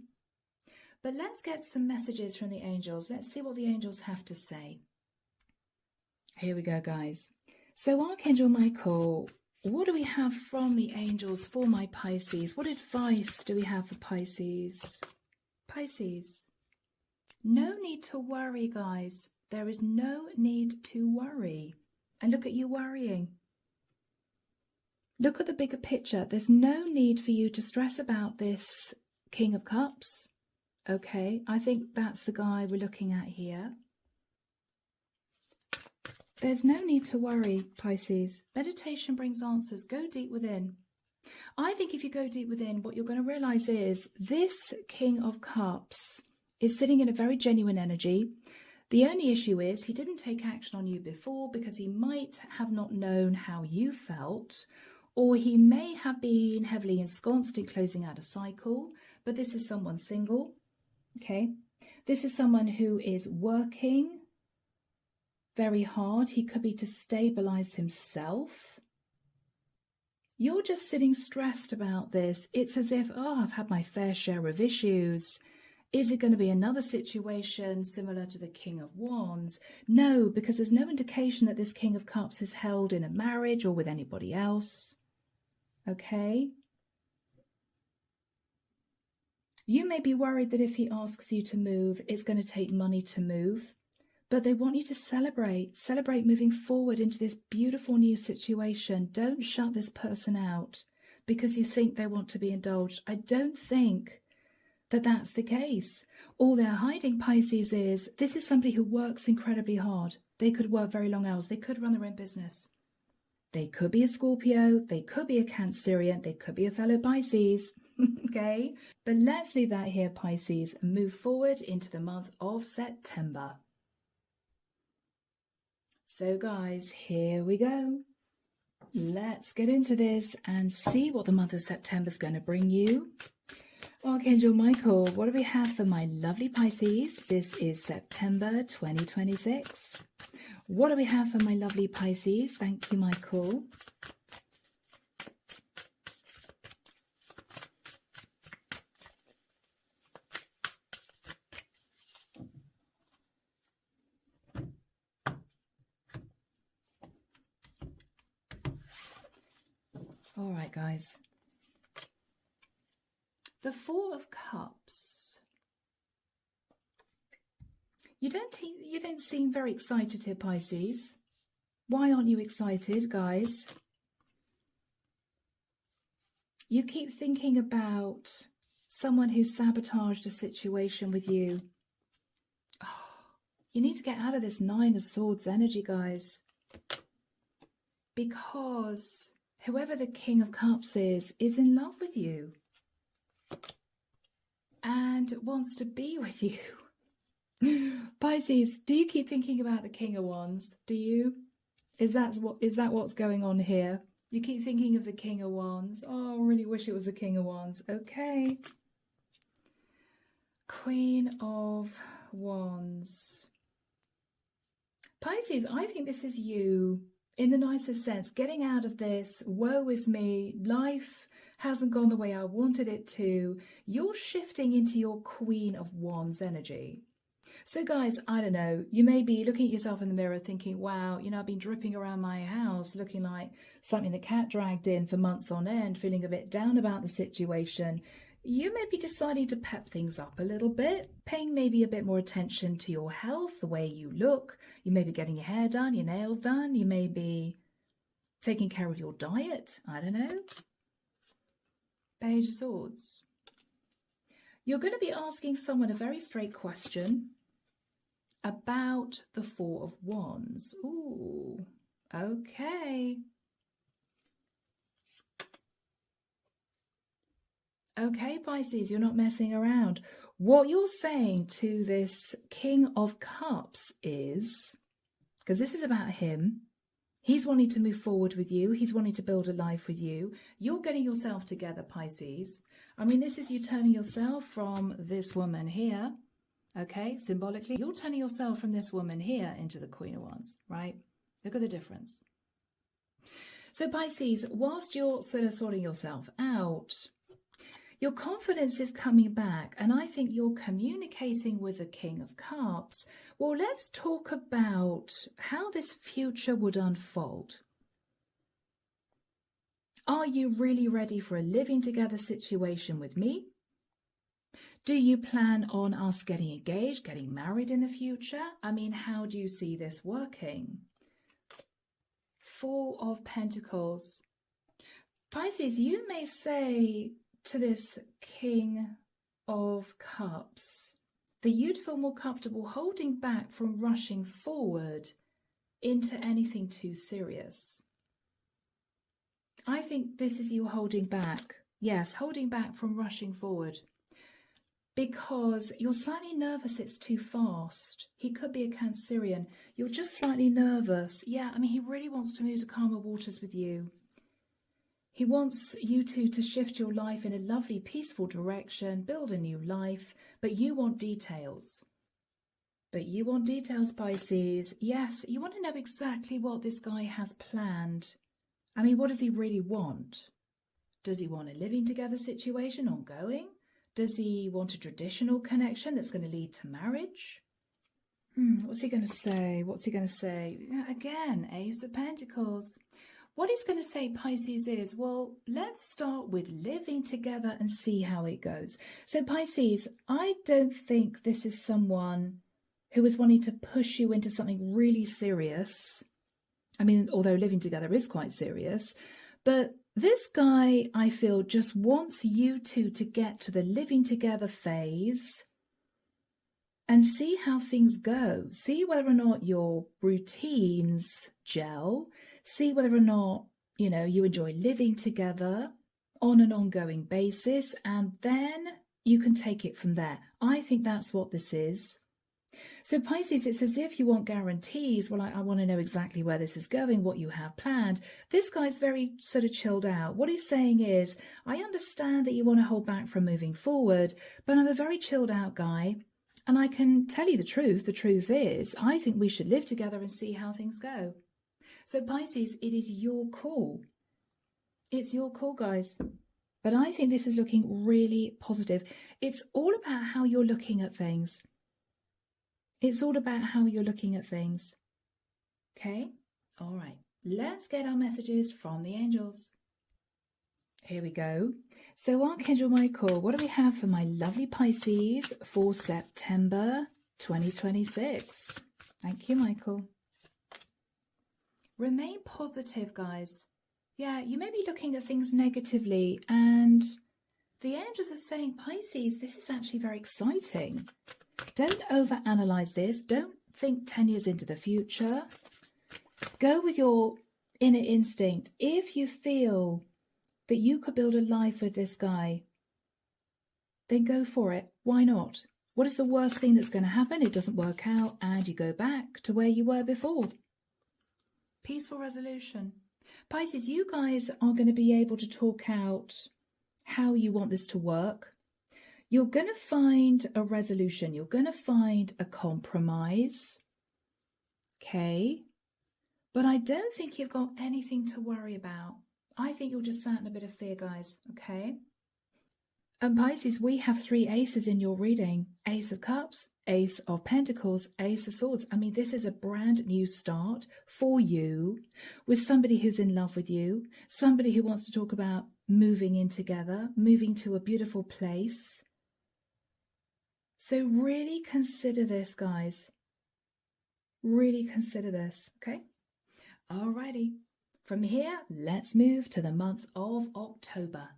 But let's get some messages from the angels. Let's see what the angels have to say. Here we go, guys. So Archangel Michael What do we have from the angels for my Pisces? What advice do we have for Pisces? Pisces. No need to worry, guys. There is no need to worry. And look at you worrying. Look at the bigger picture. There's no need for you to stress about this King of Cups. Okay, I think that's the guy we're looking at here. There's no need to worry, Pisces. Meditation brings answers. Go deep within. I think if you go deep within, what you're going to realize is this King of Cups is sitting in a very genuine energy. The only issue is he didn't take action on you before because he might have not known how you felt, or he may have been heavily ensconced in closing out a cycle. But this is someone single, okay? This is someone who is working very hard. He could be to stabilize himself. You're just sitting stressed about this. It's as if, oh, I've had my fair share of issues. Is it going to be another situation similar to the King of Wands? No, because there's no indication that this King of Cups is held in a marriage or with anybody else. Okay? You may be worried that if he asks you to move, it's going to take money to move. But they want you to celebrate moving forward into this beautiful new situation. Don't shut this person out because you think they want to be indulged. I don't think that that's the case. All they're hiding, Pisces, is this is somebody who works incredibly hard. They could work very long hours. They could run their own business. They could be a Scorpio. They could be a Cancerian. They could be a fellow Pisces. Okay? But let's leave that here, Pisces, and move forward into the month of September. So guys, here we go. Let's get into this and see what the month of September is going to bring you. Archangel Michael, what do we have for my lovely Pisces? This is September 2026. What do we have for my lovely Pisces? Thank you, Michael. All right, guys. The Four of Cups. You don't seem very excited here, Pisces. Why aren't you excited, guys? You keep thinking about someone who sabotaged a situation with you. Oh, you need to get out of this Nine of Swords energy, guys. Because whoever the King of Cups is in love with you and wants to be with you. Pisces, do you keep thinking about the King of Wands? Do you? Is that what's going on here? You keep thinking of the King of Wands. Oh, I really wish it was the King of Wands. Okay. Queen of Wands. Pisces, I think this is you, in the nicest sense, getting out of this, woe is me, life hasn't gone the way I wanted it to. You're shifting into your Queen of Wands energy. So guys, I don't know, you may be looking at yourself in the mirror thinking, wow, I've been dripping around my house looking like something the cat dragged in for months on end, feeling a bit down about the situation. You may be deciding to pep things up a little bit, paying maybe a bit more attention to your health, the way you look. You may be getting your hair done, your nails done. You may be taking care of your diet. I don't know. Page of Swords. You're going to be asking someone a very straight question about the Four of Wands. Ooh, okay. Okay, Pisces, you're not messing around. What you're saying to this King of Cups is, because this is about him, he's wanting to move forward with you. He's wanting to build a life with you. You're getting yourself together, Pisces. I mean, this is you turning yourself from this woman here. Okay, symbolically, you're turning yourself from this woman here into the Queen of Wands, right? Look at the difference. So Pisces, whilst you're sort of sorting yourself out, your confidence is coming back, and I think you're communicating with the King of Cups. Well, let's talk about how this future would unfold. Are you really ready for a living together situation with me? Do you plan on us getting engaged, getting married in the future? I mean, how do you see this working? Four of Pentacles. Pisces, you may say to this King of Cups that you'd feel more comfortable holding back from rushing forward into anything too serious. I think this is you holding back. Yes, holding back from rushing forward. Because you're slightly nervous it's too fast. He could be a Cancerian. You're just slightly nervous. Yeah, I mean, he really wants to move to calmer waters with you. He wants you two to shift your life in a lovely, peaceful direction, build a new life, but you want details. But you want details, Pisces. Yes, you want to know exactly what this guy has planned. I mean, what does he really want? Does he want a living together situation ongoing? Does he want a traditional connection that's going to lead to marriage? What's he going to say? What's he going to say? Again, Ace of Pentacles. What he's going to say, Pisces, is, well, let's start with living together and see how it goes. So, Pisces, I don't think this is someone who is wanting to push you into something really serious. I mean, although living together is quite serious, but this guy, I feel, just wants you two to get to the living together phase and see how things go. See whether or not your routines gel. See whether or not, you enjoy living together on an ongoing basis, and then you can take it from there. I think that's what this is. So Pisces, it's as if you want guarantees. Well, I want to know exactly where this is going, what you have planned. This guy's very sort of chilled out. What he's saying is, I understand that you want to hold back from moving forward, but I'm a very chilled out guy. And I can tell you the truth. The truth is, I think we should live together and see how things go. So Pisces, it is your call. It's your call, guys. But I think this is looking really positive. It's all about how you're looking at things. It's all about how you're looking at things. Okay? All right. Let's get our messages from the angels. Here we go. So Archangel Michael, what do we have for my lovely Pisces for September 2026? Thank you, Michael. Remain positive, guys. Yeah, you may be looking at things negatively, and the angels are saying, Pisces, this is actually very exciting. Don't overanalyze this. Don't think 10 years into the future. Go with your inner instinct. If you feel that you could build a life with this guy, then go for it. Why not? What is the worst thing that's going to happen? It doesn't work out and you go back to where you were before. Peaceful resolution. Pisces, you guys are going to be able to talk out how you want this to work. You're going to find a resolution. You're going to find a compromise. Okay. But I don't think you've got anything to worry about. I think you're just sat in a bit of fear, guys. Okay. And Pisces, we have 3 aces in your reading. Ace of Cups, Ace of Pentacles, Ace of Swords. I mean, this is a brand new start for you with somebody who's in love with you, somebody who wants to talk about moving in together, moving to a beautiful place. So really consider this, guys. Really consider this, okay? Alrighty. From here, let's move to the month of October.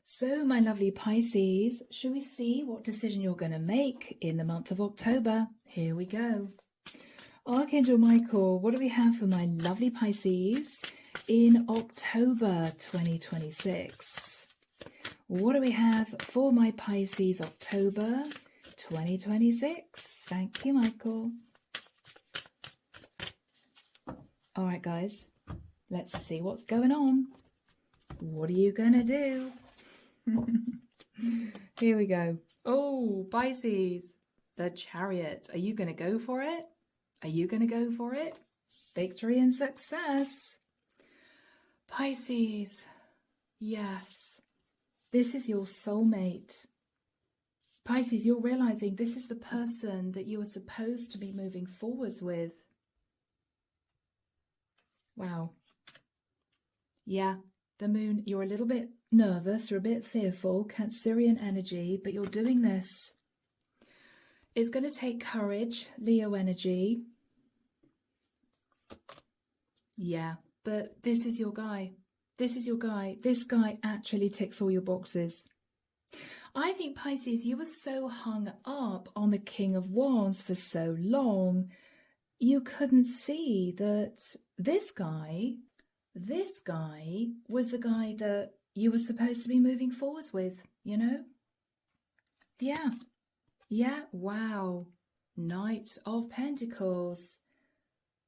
So, my lovely Pisces, shall we see what decision you're going to make in the month of October? Here we go. Archangel Michael, what do we have for my lovely Pisces in October 2026? What do we have for my Pisces October 2026? Thank you, Michael. All right, guys, let's see what's going on. What are you going to do? Here we go. Oh, Pisces, the Chariot. Are you going to go for it? Are you going to go for it? Victory and success. Pisces, yes, this is your soulmate. Pisces, you're realizing this is the person that you are supposed to be moving forwards with. Wow. Yeah, the moon, you're a little bit nervous, you're a bit fearful, Cancerian energy, but you're doing this. It's going to take courage, Leo energy. Yeah, but this is your guy. This is your guy. This guy actually ticks all your boxes. I think, Pisces, you were so hung up on the King of Wands for so long, you couldn't see that this guy was the guy that you were supposed to be moving forwards with, you know? Yeah. Yeah, wow. Knight of Pentacles.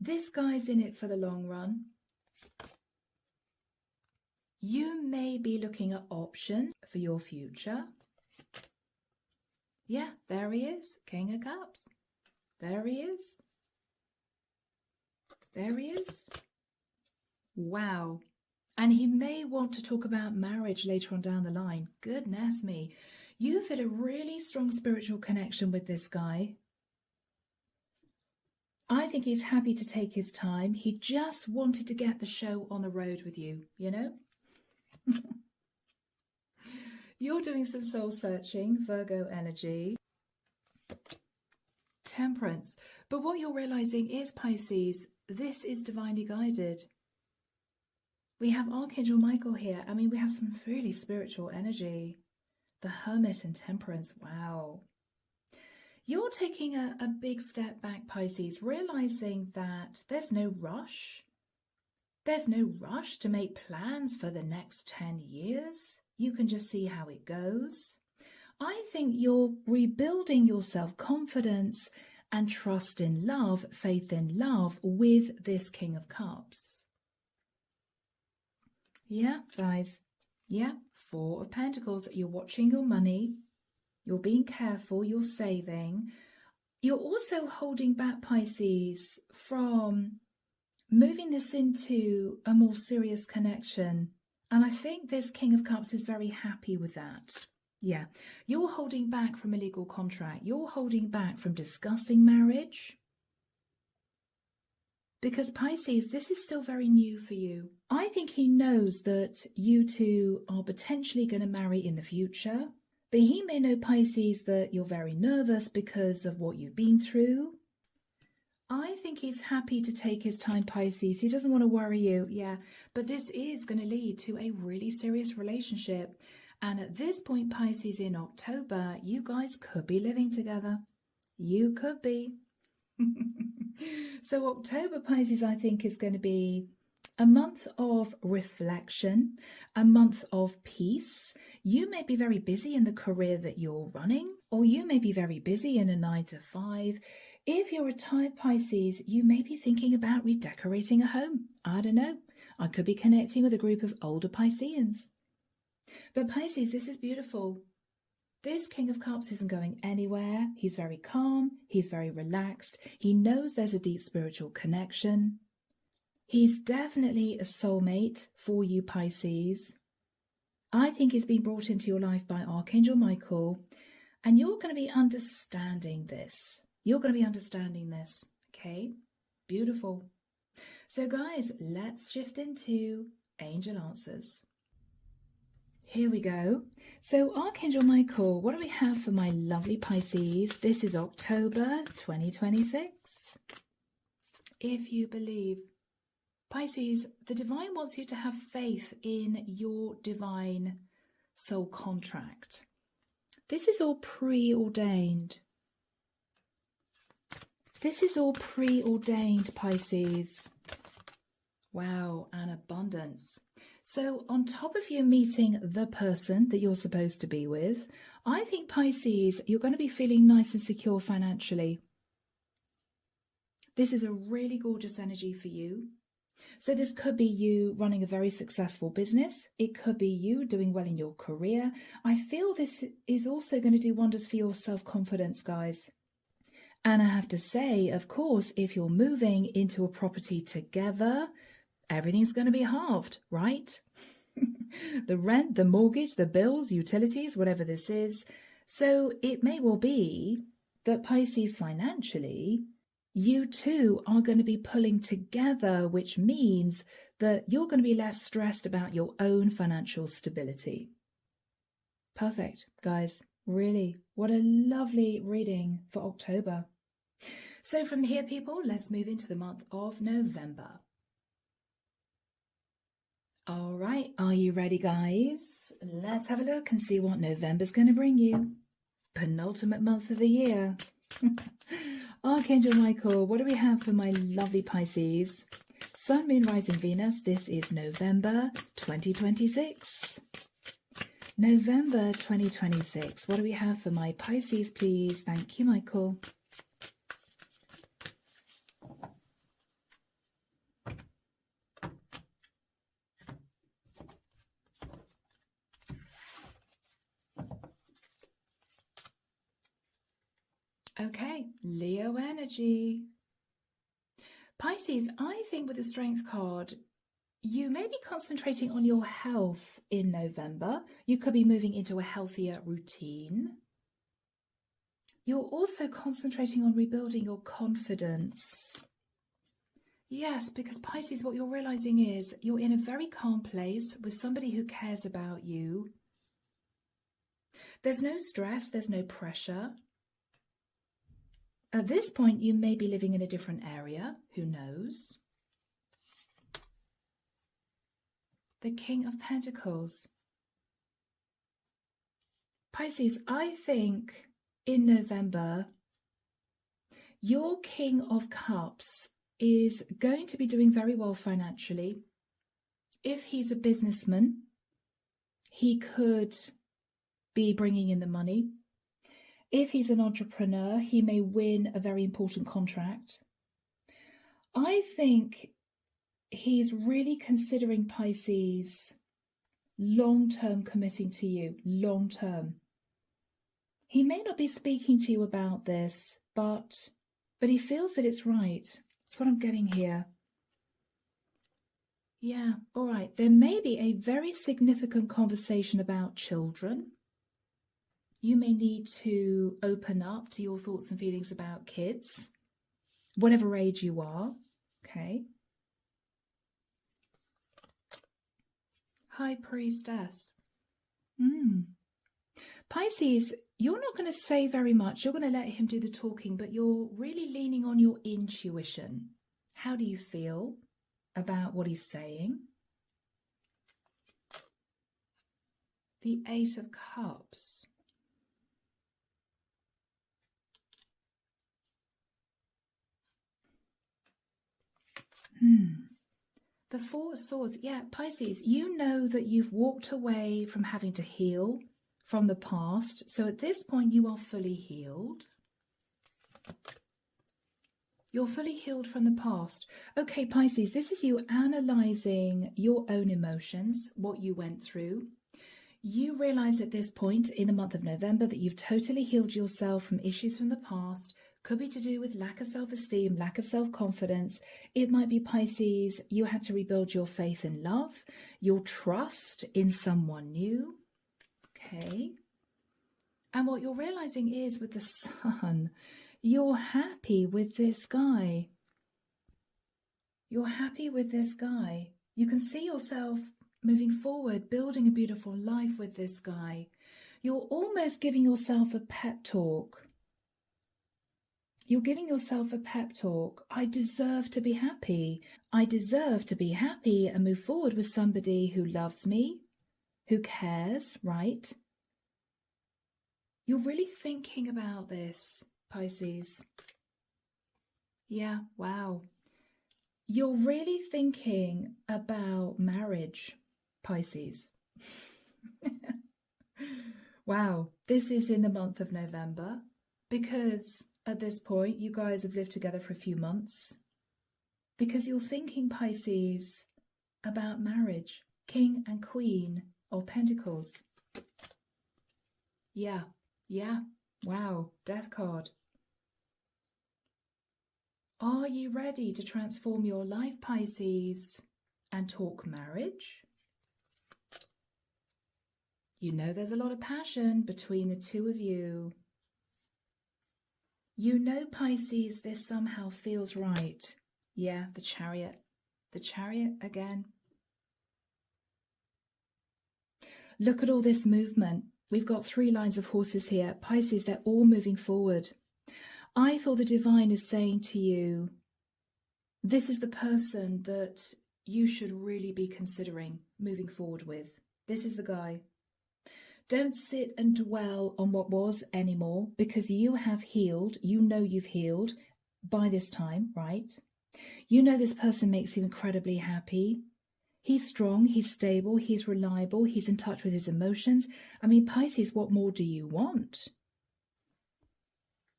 This guy's in it for the long run. You may be looking at options for your future. Yeah, there he is, King of Cups. There he is. There he is. Wow. And he may want to talk about marriage later on down the line. Goodness me. You feel a really strong spiritual connection with this guy. I think he's happy to take his time. He just wanted to get the show on the road with you, you know? You're doing some soul searching, Virgo energy. Temperance. But what you're realizing is, Pisces, this is divinely guided. We have Archangel Michael here. I mean, we have some really spiritual energy. The Hermit and Temperance. Wow. You're taking a big step back, Pisces, realizing that there's no rush. There's no rush to make plans for the next 10 years. You can just see how it goes. I think you're rebuilding your self-confidence and trust in love, faith in love with this King of Cups. Yeah, guys. Yeah, Four of Pentacles. You're watching your money. You're being careful. You're saving. You're also holding back, Pisces, from moving this into a more serious connection. And I think this King of Cups is very happy with that. Yeah, you're holding back from a legal contract. You're holding back from discussing marriage. Because, Pisces, this is still very new for you. I think he knows that you two are potentially going to marry in the future. But he may know, Pisces, that you're very nervous because of what you've been through. I think he's happy to take his time, Pisces. He doesn't want to worry you. Yeah, but this is going to lead to a really serious relationship. And at this point, Pisces, in October, you guys could be living together. You could be. So October, Pisces, I think is going to be a month of reflection, a month of peace. You may be very busy in the career that you're running, or you may be very busy in a 9-to-5. If you're retired, Pisces, you may be thinking about redecorating a home. I don't know. I could be connecting with a group of older Pisceans. But Pisces, this is beautiful. This King of Cups isn't going anywhere. He's very calm. He's very relaxed. He knows there's a deep spiritual connection. He's definitely a soulmate for you, Pisces. I think he's been brought into your life by Archangel Michael, and you're going to be understanding this. You're going to be understanding this, okay? Beautiful. So, guys, let's shift into angel answers. Here we go. So, Archangel Michael, what do we have for my lovely Pisces? This is October 2026. If you believe, Pisces, the divine wants you to have faith in your divine soul contract. This is all preordained. This is all preordained, Pisces. Wow, and abundance. So on top of you meeting the person that you're supposed to be with, I think, Pisces, you're going to be feeling nice and secure financially. This is a really gorgeous energy for you. So this could be you running a very successful business. It could be you doing well in your career. I feel this is also going to do wonders for your self-confidence, guys. And I have to say, of course, if you're moving into a property together, everything's going to be halved, right? The rent, the mortgage, the bills, utilities, whatever this is. So it may well be that, Pisces, financially, you two are going to be pulling together, which means that you're going to be less stressed about your own financial stability. Perfect, guys. Really, what a lovely reading for October. So from here, people, let's move into the month of November. All right, are you ready, guys? Let's have a look and see what November's going to bring you. Penultimate month of the year. Archangel Michael, what do we have for my lovely Pisces? Sun, Moon, Rising, Venus. This is November 2026. November 2026. What do we have for my Pisces, please? Thank you, Michael. Okay, Leo energy. Pisces, I think with the Strength card, you may be concentrating on your health in November. You could be moving into a healthier routine. You're also concentrating on rebuilding your confidence. Yes, because Pisces, what you're realizing is you're in a very calm place with somebody who cares about you. There's no stress, there's no pressure. At this point, you may be living in a different area. Who knows? The King of Pentacles. Pisces, I think in November, your King of Cups is going to be doing very well financially. If he's a businessman, he could be bringing in the money. If he's an entrepreneur, he may win a very important contract. I think he's really considering, Pisces, long-term committing to you, long-term. He may not be speaking to you about this, but he feels that it's right. That's what I'm getting here. Yeah, all right. There may be a very significant conversation about children. You may need to open up to your thoughts and feelings about kids, whatever age you are, okay? High Priestess. Pisces, you're not going to say very much. You're going to let him do the talking, but you're really leaning on your intuition. How do you feel about what he's saying? The Eight of Cups. The Four of Swords. Yeah, Pisces, you know that you've walked away from having to heal from the past. So at this point, you are fully healed. You're fully healed from the past. Okay, Pisces, this is you analysing your own emotions, what you went through. You realise at this point in the month of November that you've totally healed yourself from issues from the past. Could be to do with lack of self-esteem, lack of self-confidence. It might be, Pisces, you had to rebuild your faith in love, your trust in someone new. Okay. And what you're realizing is with the Sun, you're happy with this guy. You're happy with this guy. You can see yourself moving forward, building a beautiful life with this guy. You're almost giving yourself a pep talk. You're giving yourself a pep talk. I deserve to be happy. I deserve to be happy and move forward with somebody who loves me, who cares, right? You're really thinking about this, Pisces. Yeah, wow. You're really thinking about marriage, Pisces. Wow, this is in the month of November because at this point, you guys have lived together for a few months because you're thinking, Pisces, about marriage. King and Queen of Pentacles. Yeah, wow, Death card. Are you ready to transform your life, Pisces, and talk marriage? You know there's a lot of passion between the two of you. You know, Pisces, this somehow feels right. Yeah, the Chariot. The Chariot again. Look at all this movement. We've got 3 lines of horses here. Pisces, they're all moving forward. I feel the divine is saying to you, this is the person that you should really be considering moving forward with. This is the guy. Don't sit and dwell on what was anymore, because you have healed. You know you've healed by this time, right? You know this person makes you incredibly happy. He's strong, he's stable, he's reliable, he's in touch with his emotions. I mean, Pisces, what more do you want?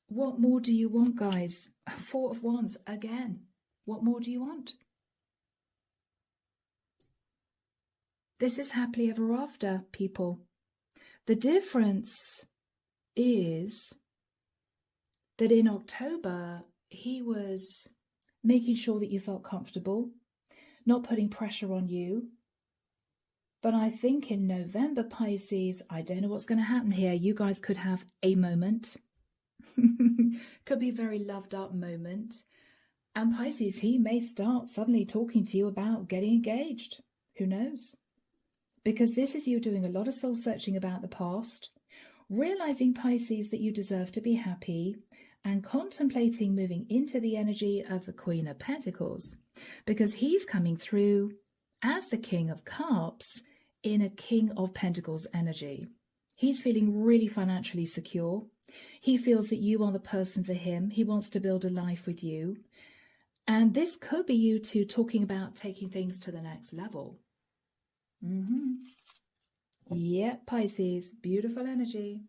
What more do you want, guys? 4 of Wands again. What more do you want? This is happily ever after, people. The difference is that in October, he was making sure that you felt comfortable, not putting pressure on you. But I think in November, Pisces, I don't know what's going to happen here. You guys could have a moment. Could be a very loved up moment. And Pisces, he may start suddenly talking to you about getting engaged. Who knows? Because this is you doing a lot of soul searching about the past, realizing, Pisces, that you deserve to be happy, and contemplating moving into the energy of the Queen of Pentacles, because he's coming through as the King of Cups in a King of Pentacles energy. He's feeling really financially secure. He feels that you are the person for him. He wants to build a life with you. And this could be you two talking about taking things to the next level. Yep, Pisces, beautiful energy.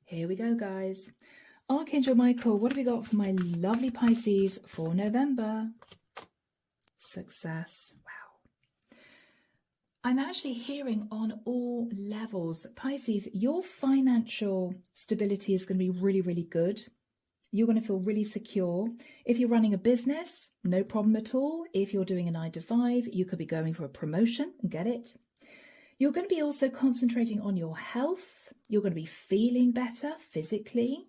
Here we go, guys. Archangel Michael, what have we got for my lovely Pisces for November? Success. Wow. I'm actually hearing on all levels, Pisces, your financial stability is going to be really, really good. You're going to feel really secure. If you're running a business, no problem at all. If you're doing a 9 to 5, you could be going for a promotion and get it. You're going to be also concentrating on your health. You're going to be feeling better physically.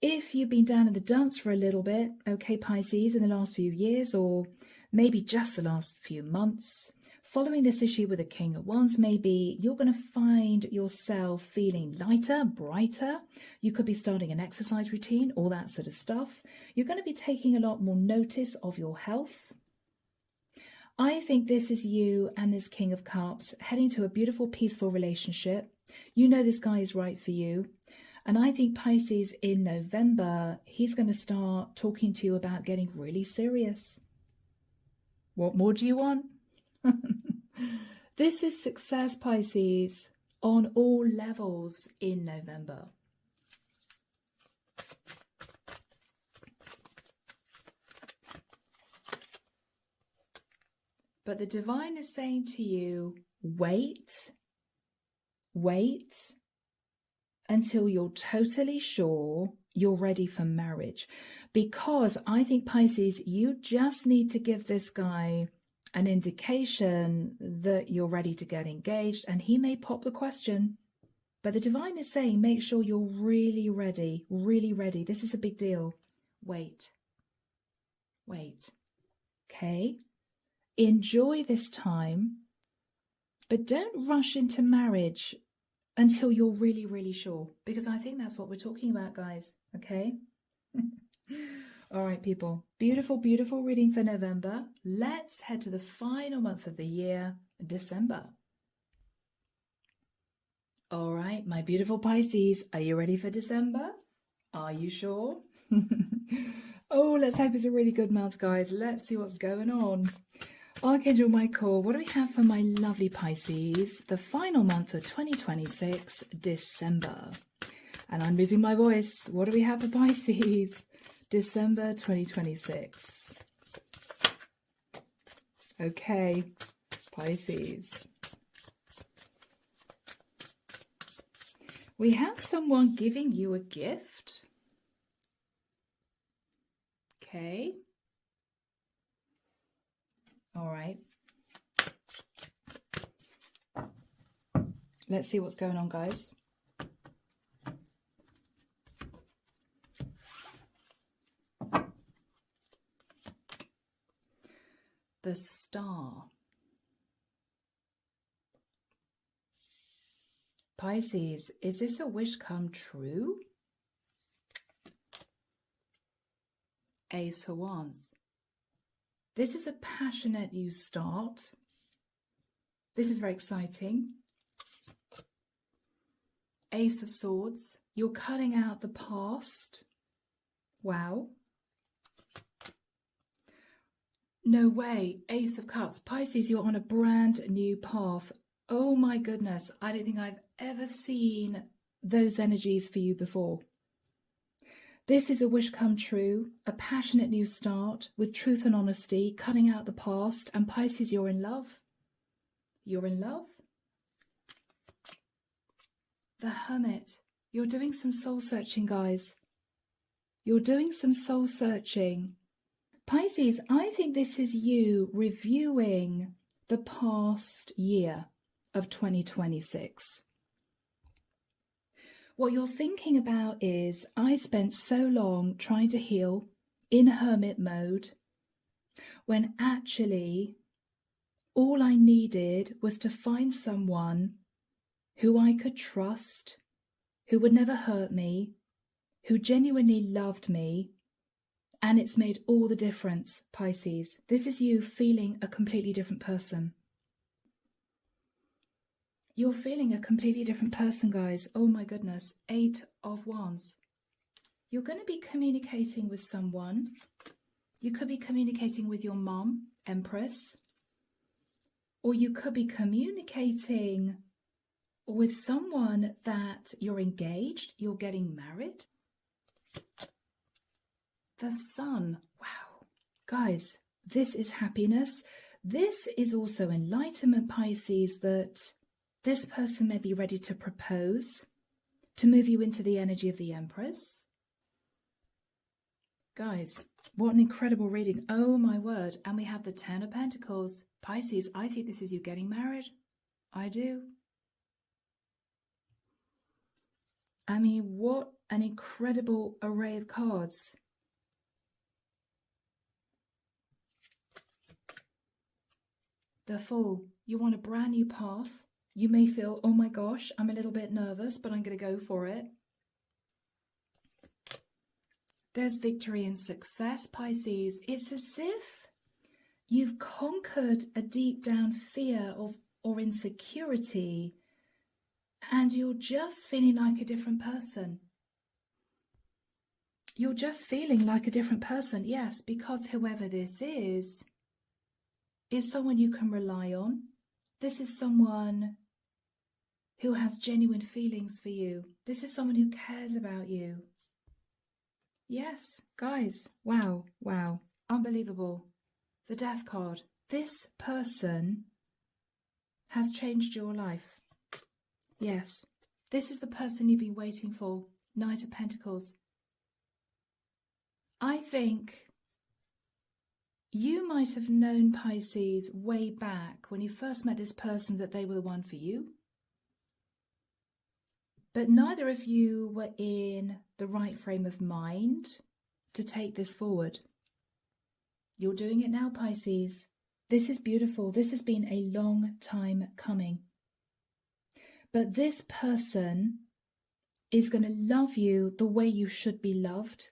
If you've been down in the dumps for a little bit, okay, Pisces, in the last few years, or maybe just the last few months, following this issue with the King of Wands, maybe you're going to find yourself feeling lighter, brighter. You could be starting an exercise routine, all that sort of stuff. You're going to be taking a lot more notice of your health. I think this is you and this King of Cups heading to a beautiful, peaceful relationship. You know this guy is right for you. And I think Pisces in November, he's going to start talking to you about getting really serious. What more do you want? This is success, Pisces, on all levels in November. But the divine is saying to you, wait until you're totally sure you're ready for marriage. Because I think, Pisces, you just need to give this guy an indication that you're ready to get engaged, and he may pop the question. But the divine is saying, make sure you're really ready, really ready. This is a big deal. Wait. Okay? Enjoy this time, but don't rush into marriage until you're really, really sure, because I think that's what we're talking about, guys. Okay? All right, people. Beautiful, beautiful reading for November. Let's head to the final month of the year, December. All right, my beautiful Pisces, are you ready for December? Are you sure? Oh, let's hope it's a really good month, guys. Let's see what's going on. Archangel Michael, what do we have for my lovely Pisces? The final month of 2026, December. And I'm losing my voice. What do we have for Pisces? December 2026. Okay, Pisces. We have someone giving you a gift. Okay. All right. Let's see what's going on, guys. the Star. Pisces, is this a wish come true? Ace of Wands. This is a passionate new start. This is very exciting. Ace of Swords. You're cutting out the past. Wow. No way. Ace of Cups. Pisces, you're on a brand new path. Oh my goodness. I don't think I've ever seen those energies for you before. This is a wish come true, a passionate new start with truth and honesty, cutting out the past. And Pisces, you're in love. You're in love. The Hermit. You're doing some soul searching, guys. You're doing some soul searching. Pisces, I think this is you reviewing the past year of 2026. What you're thinking about is, I spent so long trying to heal in hermit mode when actually all I needed was to find someone who I could trust, who would never hurt me, who genuinely loved me. And it's made all the difference, Pisces. This is you feeling a completely different person. You're feeling a completely different person, guys. Oh my goodness. 8 of Wands. You're going to be communicating with someone. You could be communicating with your mom, Empress. Or you could be communicating with someone that you're engaged, you're getting married. The Sun. Wow. Guys, this is happiness. This is also enlightenment, Pisces, that this person may be ready to propose, to move you into the energy of the Empress. Guys, what an incredible reading. Oh my word. And we have the 10 of Pentacles. Pisces, I think this is you getting married. I do. I mean, what an incredible array of cards. The Fool. You want a brand new path. You may feel, oh my gosh, I'm a little bit nervous, but I'm going to go for it. There's victory and success, Pisces. It's as if you've conquered a deep down fear or insecurity, and you're just feeling like a different person. You're just feeling like a different person, yes, because whoever this is someone you can rely on. This is someone who has genuine feelings for you. This is someone who cares about you. Yes, guys, wow, wow, unbelievable. The Death card. This person has changed your life. Yes, this is the person you've been waiting for. Knight of Pentacles. I think you might have known, Pisces, way back when you first met this person that they were the one for you. But neither of you were in the right frame of mind to take this forward. You're doing it now, Pisces. This is beautiful. This has been a long time coming. But this person is going to love you the way you should be loved.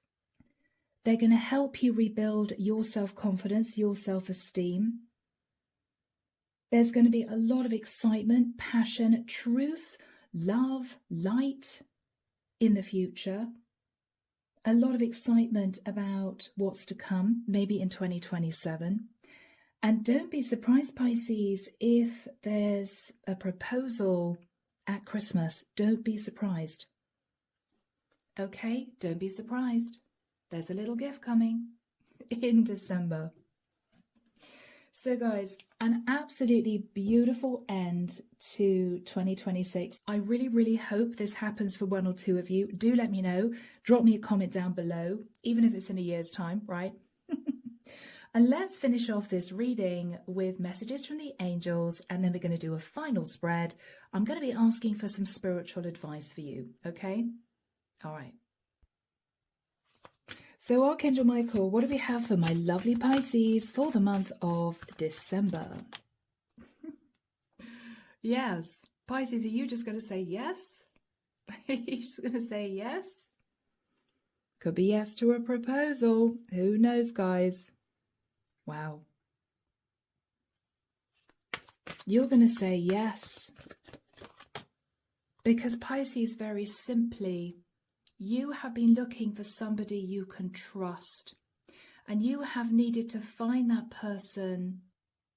They're going to help you rebuild your self-confidence, your self-esteem. There's going to be a lot of excitement, passion, truth, love, light in the future. A lot of excitement about what's to come, maybe in 2027. And don't be surprised, Pisces, if there's a proposal at Christmas. Don't be surprised. Okay, don't be surprised. There's a little gift coming in December. So guys, an absolutely beautiful end to 2026. I really, really hope this happens for one or two of you. Do let me know. Drop me a comment down below, even if it's in a year's time, right? And let's finish off this reading with messages from the angels, and then we're going to do a final spread. I'm going to be asking for some spiritual advice for you, okay? All right. So Archangel Michael, what do we have for my lovely Pisces for the month of December? Yes. Pisces, are you just going to say yes? Are you just going to say yes? Could be yes to a proposal. Who knows, guys? Wow. You're going to say yes. Because Pisces, very simply, you have been looking for somebody you can trust. And you have needed to find that person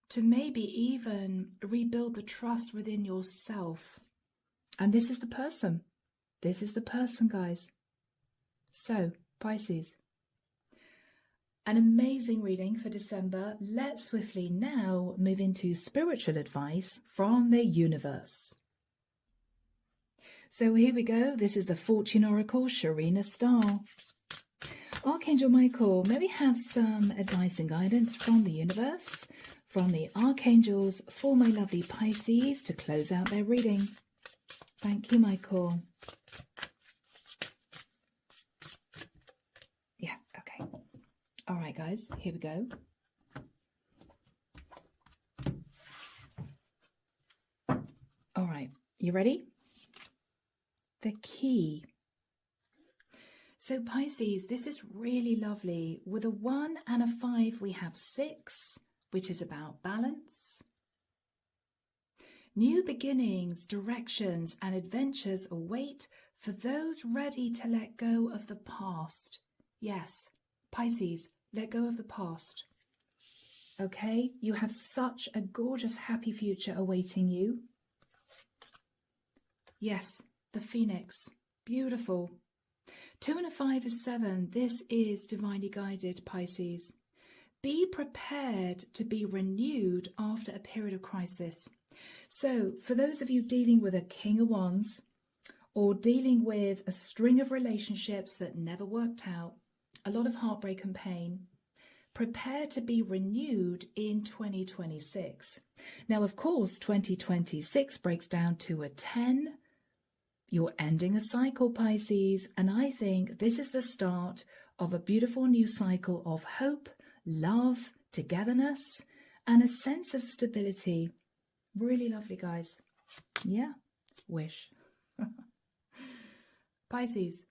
to maybe even rebuild the trust within yourself. And this is the person. This is the person, guys. So, Pisces. An amazing reading for December. Let's swiftly now move into spiritual advice from the universe. So here we go. This is the Fortune Oracle, Sharina Star. Archangel Michael, may we have some advice and guidance from the universe, from the Archangels for my lovely Pisces to close out their reading. Thank you, Michael. Yeah, okay. All right, guys, here we go. All right, you ready? The key. So Pisces, this is really lovely. With a 1 and a 5, we have 6, which is about balance. New beginnings, directions, and adventures await for those ready to let go of the past. Yes, Pisces, let go of the past. Okay, you have such a gorgeous, happy future awaiting you. Yes, the Phoenix, beautiful. 2 and a 5 is 7. This is divinely guided, Pisces. Be prepared to be renewed after a period of crisis. So, for those of you dealing with a King of Wands or dealing with a string of relationships that never worked out, a lot of heartbreak and pain, prepare to be renewed in 2026. Now, of course, 2026 breaks down to a 10. You're ending a cycle, Pisces, and I think this is the start of a beautiful new cycle of hope, love, togetherness, and a sense of stability. Really lovely, guys. Yeah, wish. Pisces,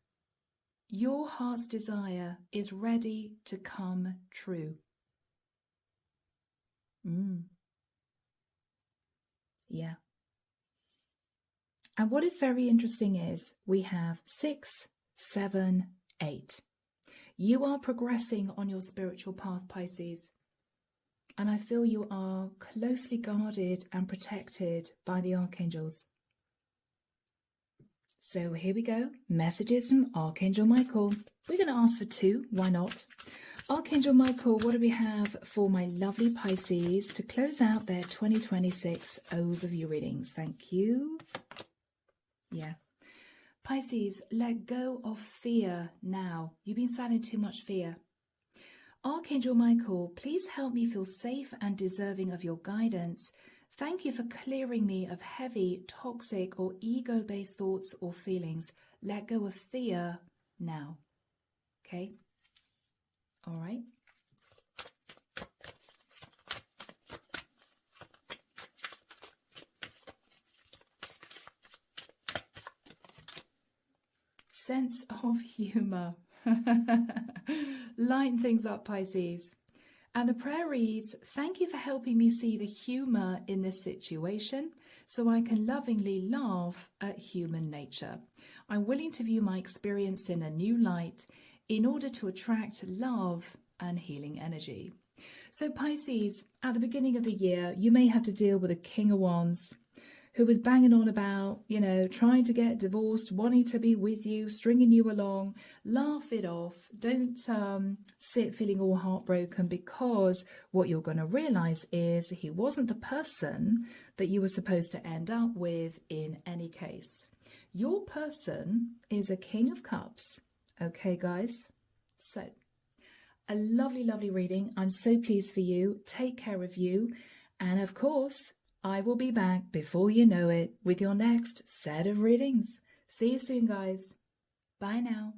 your heart's desire is ready to come true. Yeah. And what is very interesting is we have 6, 7, 8. You are progressing on your spiritual path, Pisces. And I feel you are closely guarded and protected by the Archangels. So here we go. Messages from Archangel Michael. We're going to ask for 2. Why not? Archangel Michael, what do we have for my lovely Pisces to close out their 2026 overview readings? Thank you. Yeah. Pisces, let go of fear now. You've been sat in too much fear. Archangel Michael, please help me feel safe and deserving of your guidance. Thank you for clearing me of heavy, toxic, or ego-based thoughts or feelings. Let go of fear now. Okay? All right. Sense of humor. Lighten things up, Pisces. And the prayer reads, thank you for helping me see the humor in this situation so I can lovingly laugh at human nature. I'm willing to view my experience in a new light in order to attract love and healing energy. So Pisces, at the beginning of the year, you may have to deal with a King of Wands who was banging on about, trying to get divorced, wanting to be with you, stringing you along. Laugh it off. Don't sit feeling all heartbroken, because what you're going to realize is he wasn't the person that you were supposed to end up with in any case. Your person is a King of Cups. Okay, guys? So, a lovely, lovely reading. I'm so pleased for you. Take care of you. And of course, I will be back before you know it with your next set of readings. See you soon, guys. Bye now.